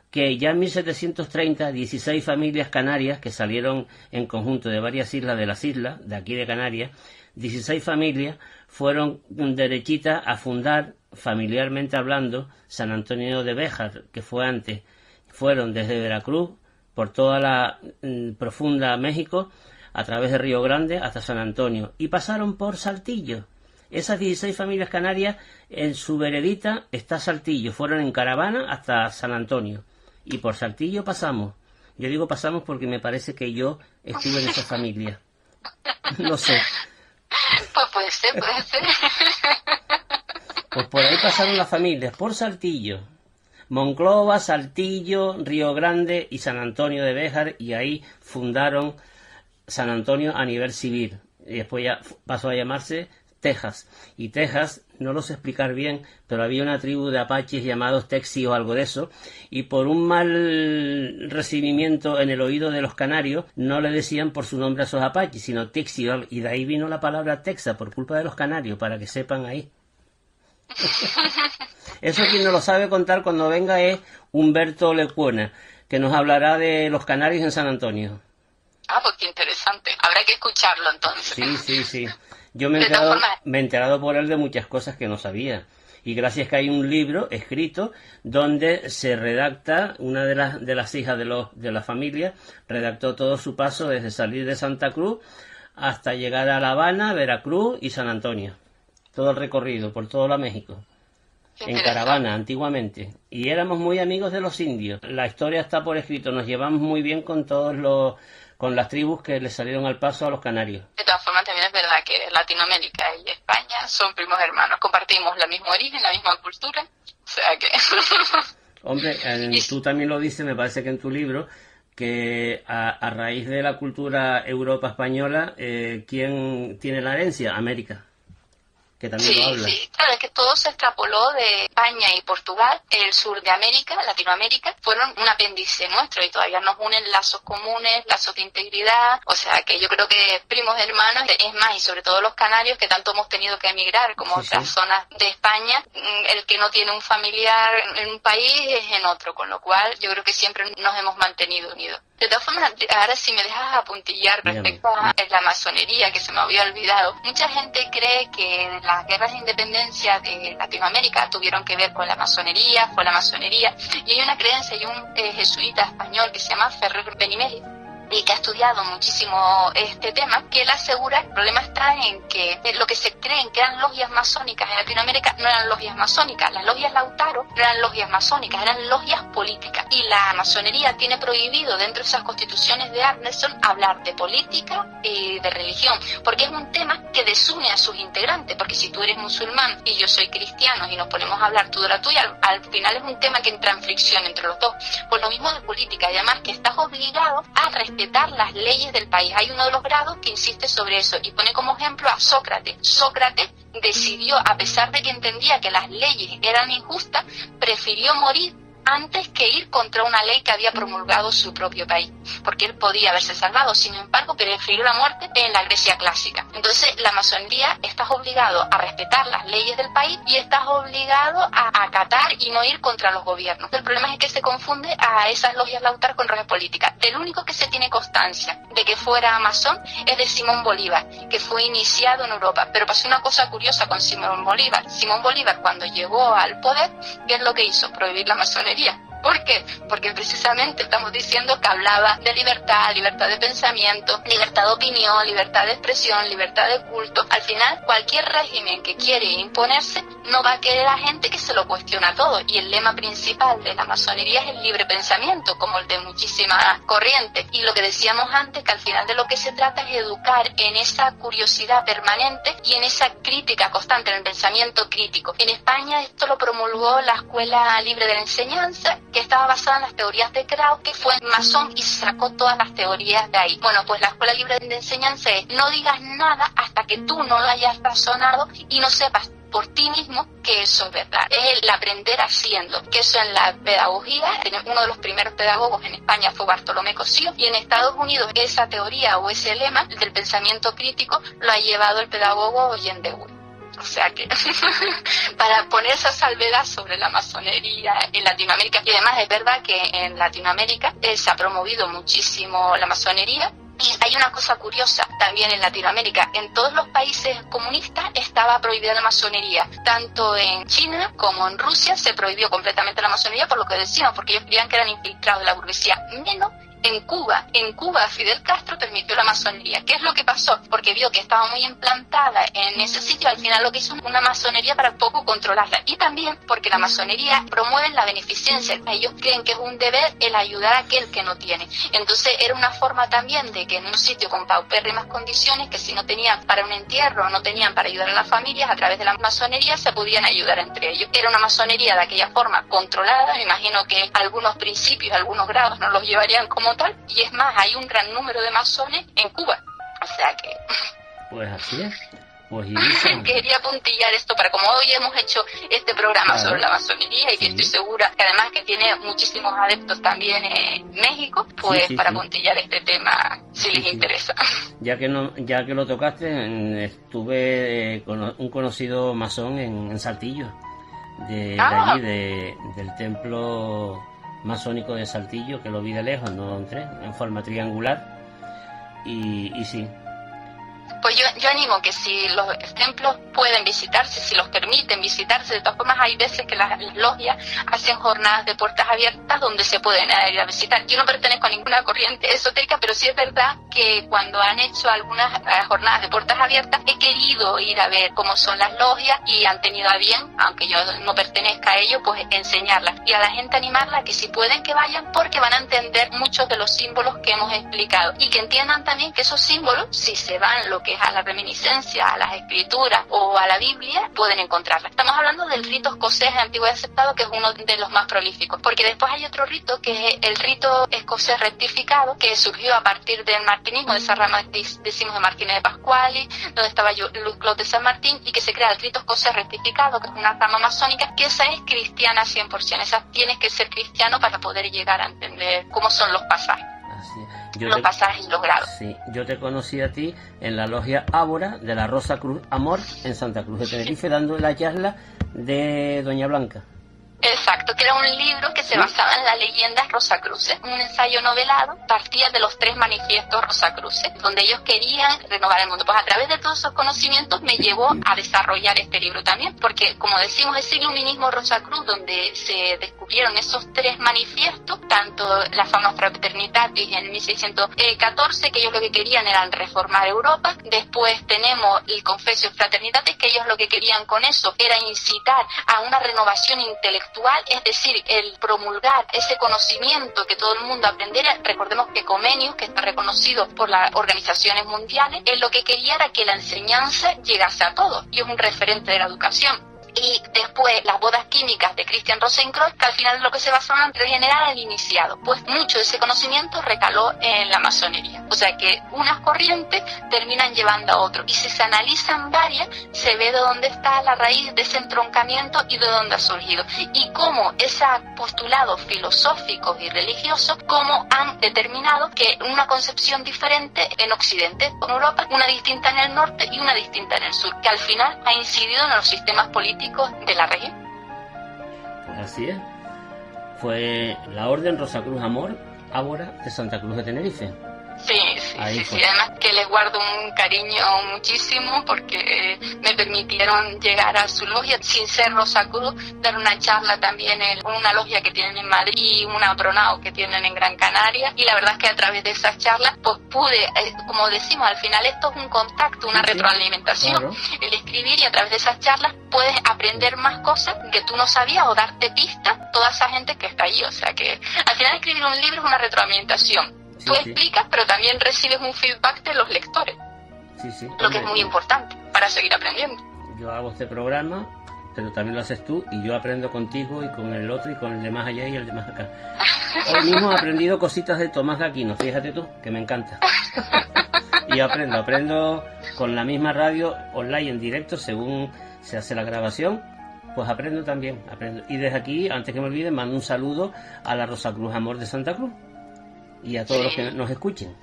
que ya en 1730, 16 familias canarias que salieron en conjunto de varias islas, de aquí de Canarias, 16 familias fueron derechitas a fundar, familiarmente hablando, San Antonio de Béjar, que fue antes. Fueron desde Veracruz, por toda la profunda México, a través de Río Grande hasta San Antonio, y pasaron por Saltillo. Esas 16 familias canarias, en su veredita está Saltillo, fueron en caravana hasta San Antonio, y por Saltillo pasamos. Yo digo pasamos porque me parece que yo estuve en esa familia. No sé. Pues puede ser, puede ser. Pues por ahí pasaron las familias, por Saltillo. Monclova, Saltillo, Río Grande y San Antonio de Béjar, y ahí fundaron San Antonio a nivel civil. Y después ya pasó a llamarse Texas. Y Texas, no lo sé explicar bien, pero había una tribu de apaches llamados Texi o algo de eso, y por un mal recibimiento en el oído de los canarios, no le decían por su nombre a esos apaches, sino Texi, y de ahí vino la palabra Texas, por culpa de los canarios, para que sepan ahí. Eso quien no lo sabe contar cuando venga es Humberto Lecuona, que nos hablará de los canarios en San Antonio. Ah, pues qué interesante. Habrá que escucharlo entonces. Sí. Yo me he enterado por él de muchas cosas que no sabía. Y gracias que hay un libro escrito donde se redacta, una de las hijas de la familia, redactó todo su paso desde salir de Santa Cruz hasta llegar a La Habana, Veracruz y San Antonio. Todo el recorrido, por todo la México. En caravana, antiguamente. Y éramos muy amigos de los indios. La historia está por escrito. Nos llevamos muy bien con las tribus que le salieron al paso a los canarios. De todas formas, también es verdad que Latinoamérica y España son primos hermanos. Compartimos la misma origen, la misma cultura. O sea que... Hombre, tú también lo dices, me parece que en tu libro, que a raíz de la cultura Europa española, ¿quién tiene la herencia? América. Que también lo habla. Sí, claro, es que todo se extrapoló de España y Portugal, el sur de América, Latinoamérica, fueron un apéndice nuestro y todavía nos unen lazos comunes, lazos de integridad, o sea que yo creo que primos hermanos, es más, y sobre todo los canarios que tanto hemos tenido que emigrar como otras zonas de España, el que no tiene un familiar en un país es en otro, con lo cual yo creo que siempre nos hemos mantenido unidos. De todas formas, ahora si me dejas apuntillar respecto a la masonería, que se me había olvidado, mucha gente cree que las guerras de independencia de Latinoamérica tuvieron que ver con la masonería, fue la masonería, y hay una creencia, hay un jesuita español que se llama Ferrer Benimeli, y que ha estudiado muchísimo este tema, que él asegura que el problema está en que lo que se creen que eran logias masónicas en Latinoamérica no eran logias masónicas, las logias Lautaro no eran logias masónicas, eran logias políticas, y la masonería tiene prohibido dentro de esas constituciones de Anderson hablar de política y de religión, porque es un tema que desune a sus integrantes, porque si tú eres musulmán y yo soy cristiano y nos ponemos a hablar tú de la tuya, al final es un tema que entra en fricción entre los dos. Pues lo mismo de política, y además que estás obligado a respetar las leyes del país. Hay uno de los grados que insiste sobre eso y pone como ejemplo a Sócrates. Sócrates decidió, a pesar de que entendía que las leyes eran injustas, prefirió morir antes que ir contra una ley que había promulgado su propio país, porque él podía haberse salvado, sin embargo prefirió la muerte en la Grecia clásica. Entonces la masonería, estás obligado a respetar las leyes del país y estás obligado a acatar y no ir contra los gobiernos. El problema es que se confunde a esas logias Lautar con logias políticas. Del único que se tiene constancia de que fuera masón es de Simón Bolívar, que fue iniciado en Europa. Pero pasó una cosa curiosa con Simón Bolívar. Simón Bolívar, cuando llegó al poder, ¿qué es lo que hizo? Prohibir la masonería. ¿Por qué? Porque precisamente estamos diciendo que hablaba de libertad, libertad de pensamiento, libertad de opinión, libertad de expresión, libertad de culto. Al final, cualquier régimen que quiere imponerse no va a querer a gente que se lo cuestiona todo. Y el lema principal de la masonería es el libre pensamiento, como el de muchísimas corrientes. Y lo que decíamos antes, que al final de lo que se trata es educar en esa curiosidad permanente y en esa crítica constante, en el pensamiento crítico. En España esto lo promulgó la Escuela Libre de la Enseñanza, que estaba basada en las teorías de Krauss, que fue masón y sacó todas las teorías de ahí. Bueno, pues la Escuela Libre de Enseñanza es: no digas nada hasta que tú no lo hayas razonado y no sepas por ti mismo que eso es verdad. Es el aprender haciendo, que eso en la pedagogía, uno de los primeros pedagogos en España fue Bartolomé Cosío, y en Estados Unidos esa teoría o ese lema del pensamiento crítico lo ha llevado el pedagogo Jean Dewey. O sea que, para poner esa salvedad sobre la masonería en Latinoamérica, y además es verdad que en Latinoamérica se ha promovido muchísimo la masonería. Y hay una cosa curiosa también en Latinoamérica: en todos los países comunistas estaba prohibida la masonería, tanto en China como en Rusia se prohibió completamente la masonería, por lo que decíamos, porque ellos creían que eran infiltrados de la burguesía, menos en Cuba. En Cuba Fidel Castro permitió la masonería. ¿Qué es lo que pasó? Porque vio que estaba muy implantada en ese sitio, al final lo que hizo una masonería para poco controlarla. Y también porque la masonería promueve la beneficencia. Ellos creen que es un deber el ayudar a aquel que no tiene. Entonces era una forma también de que en un sitio con paupérrimas condiciones, que si no tenían para un entierro o no tenían para ayudar a las familias, a través de la masonería se podían ayudar entre ellos. Era una masonería de aquella forma controlada. Me imagino que algunos principios, algunos grados no los llevarían como tal, y es más, hay un gran número de masones en Cuba, o sea que... Pues así es. Pues Ibiza... Quería puntillar esto para, como hoy hemos hecho este programa sobre la masonería, y que estoy segura que además que tiene muchísimos adeptos también en México, pues para puntillar este tema si les interesa. Ya que lo tocaste, estuve con un conocido masón en Saltillo, de allí, del templo masónico de Saltillo, que lo vi de lejos, no entré, en forma triangular, y sí. Pues yo animo que si los templos pueden visitarse, si los permiten visitarse, de todas formas hay veces que las logias hacen jornadas de puertas abiertas donde se pueden ir a visitar. Yo no pertenezco a ninguna corriente esotérica, pero sí es verdad que cuando han hecho algunas jornadas de puertas abiertas he querido ir a ver cómo son las logias, y han tenido a bien, aunque yo no pertenezca a ello, pues enseñarlas y a la gente animarla que si pueden que vayan, porque van a entender muchos de los símbolos que hemos explicado, y que entiendan también que esos símbolos, si se van lo que es a la reminiscencia, a las escrituras o a la Biblia, pueden encontrarla. Estamos hablando del rito escocés antiguo y aceptado, que es uno de los más prolíficos, porque después hay otro rito, que es el rito escocés rectificado, que surgió a partir del martinismo, de esa rama, decimos, de Martínez de Pascuali, donde estaba Luz Clos de San Martín, y que se crea el rito escocés rectificado, que es una rama masónica, que esa es cristiana 100%, esa tienes que ser cristiano para poder llegar a entender cómo son los pasajes. Los pasajes y los grados. Sí, yo te conocí a ti en la logia Ábora de la Rosa Cruz Amor en Santa Cruz de Tenerife, dando la charla de Doña Blanca. Exacto, que era un libro que se basaba en las leyendas rosacruces, un ensayo novelado, partía de los 3 manifiestos rosacruces, donde ellos querían renovar el mundo. Pues a través de todos esos conocimientos me llevó a desarrollar este libro también, porque como decimos, es iluminismo rosacruz, donde se descubrieron esos 3 manifiestos, tanto la Fama Fraternitatis en 1614, que ellos lo que querían era reformar Europa. Después tenemos el Confessio Fraternitatis, que ellos lo que querían con eso era incitar a una renovación intelectual, es decir, el promulgar ese conocimiento, que todo el mundo aprendiera. Recordemos que Comenius, que está reconocido por las organizaciones mundiales, él lo que quería era que la enseñanza llegase a todos, y es un referente de la educación. y después las bodas químicas de Christian Rosenkreuz, que al final lo que se basaban en regenerar el iniciado, pues mucho de ese conocimiento recaló en la masonería. O sea que unas corrientes terminan llevando a otro, y si se analizan varias, se ve de dónde está la raíz de ese entroncamiento y de dónde ha surgido, y cómo esos postulados filosóficos y religiosos, cómo han determinado que una concepción diferente en Occidente, en Europa, una distinta en el norte y una distinta en el sur, que al final ha incidido en los sistemas políticos de la región. Pues así es. Fue la Orden Rosacruz Amor Ágora de Santa Cruz de Tenerife. Sí, además que les guardo un cariño muchísimo porque me permitieron llegar a su logia sin ser Rosacruz, dar una charla también en una logia que tienen en Madrid y una Otronao que tienen en Gran Canaria, y la verdad es que a través de esas charlas pues pude, como decimos, al final esto es un contacto, una retroalimentación, claro. El escribir, y a través de esas charlas puedes aprender más cosas que tú no sabías o darte pistas toda esa gente que está allí, o sea que al final escribir un libro es una retroalimentación. Tú explicas, pero también recibes un feedback de los lectores. Lo que es muy importante para seguir aprendiendo. Yo hago este programa, pero también lo haces tú, y yo aprendo contigo y con el otro y con el de más allá y el de más acá. Hoy mismo he aprendido cositas de Tomás de Aquino, fíjate tú, que me encanta. Y aprendo con la misma radio online en directo, según se hace la grabación, pues aprendo también. Y desde aquí, antes que me olvide, mando un saludo a la Rosacruz Amor de Santa Cruz. Y a todos los que nos escuchen.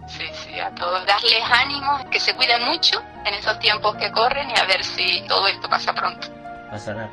Sí, a todos. Darles ánimo, que se cuiden mucho en estos tiempos que corren, y a ver si todo esto pasa pronto. Pasará.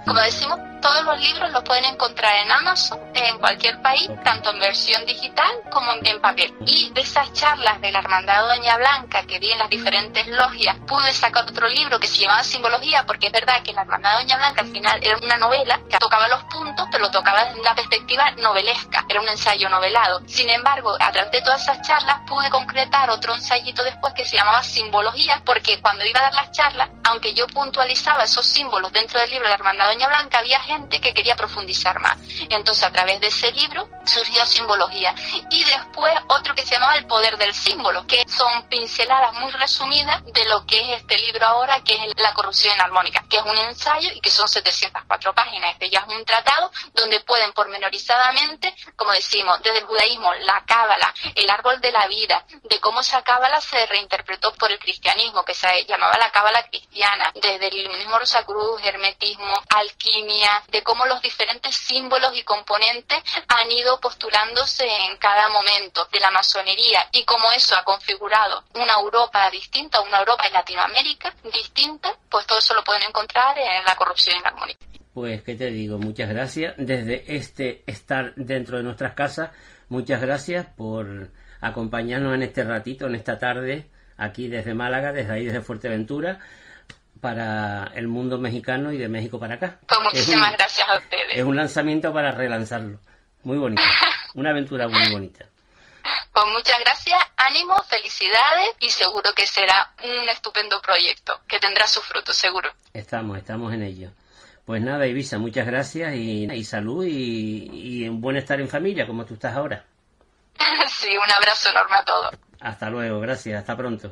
Como decimos, todos los libros los pueden encontrar en Amazon, en cualquier país, tanto en versión digital como en papel. Y de esas charlas de la Hermandad Doña Blanca que vi en las diferentes logias, pude sacar otro libro que se llamaba Simbología, porque es verdad que la Hermandad Doña Blanca al final era una novela que tocaba los puntos, pero lo tocaba desde una perspectiva novelesca, era un ensayo novelado. Sin embargo, a través de todas esas charlas pude concretar otro ensayito después que se llamaba Simbología, porque cuando iba a dar las charlas, aunque yo puntualizaba esos símbolos dentro del libro de la Hermandad Doña Blanca, había gente que quería profundizar más. Entonces, a través de ese libro surgió Simbología. Y después otro que se llamaba El Poder del Símbolo, que son pinceladas muy resumidas de lo que es este libro ahora, que es La Corrupción Armónica, que es un ensayo y que son 704 páginas. Este ya es un tratado donde pueden pormenorizadamente, como decimos, desde el judaísmo, la cábala, el árbol de la vida, de cómo esa cábala se reinterpretó por el cristianismo, que se llamaba la cábala cristiana, desde el iluminismo Rosacruz, hermetismo, alquimia, de cómo los diferentes símbolos y componentes han ido postulándose en cada momento de la masonería, y cómo eso ha configurado una Europa distinta, una Europa en Latinoamérica distinta, pues todo eso lo pueden encontrar en La Corrupción Armónica. Pues, ¿qué te digo? Muchas gracias. Desde estar dentro de nuestras casas, muchas gracias por acompañarnos en este ratito, en esta tarde, aquí desde Málaga, desde ahí, desde Fuerteventura, para el mundo mexicano y de México para acá. Pues muchísimas gracias a ustedes. Es un lanzamiento para relanzarlo. Muy bonito. Una aventura muy bonita. Pues muchas gracias, ánimo, felicidades, y seguro que será un estupendo proyecto, que tendrá sus frutos, seguro. Estamos en ello. Pues nada, Ibiza, muchas gracias y salud y un buen estar en familia, como tú estás ahora. Sí, un abrazo enorme a todos. Hasta luego, gracias, hasta pronto.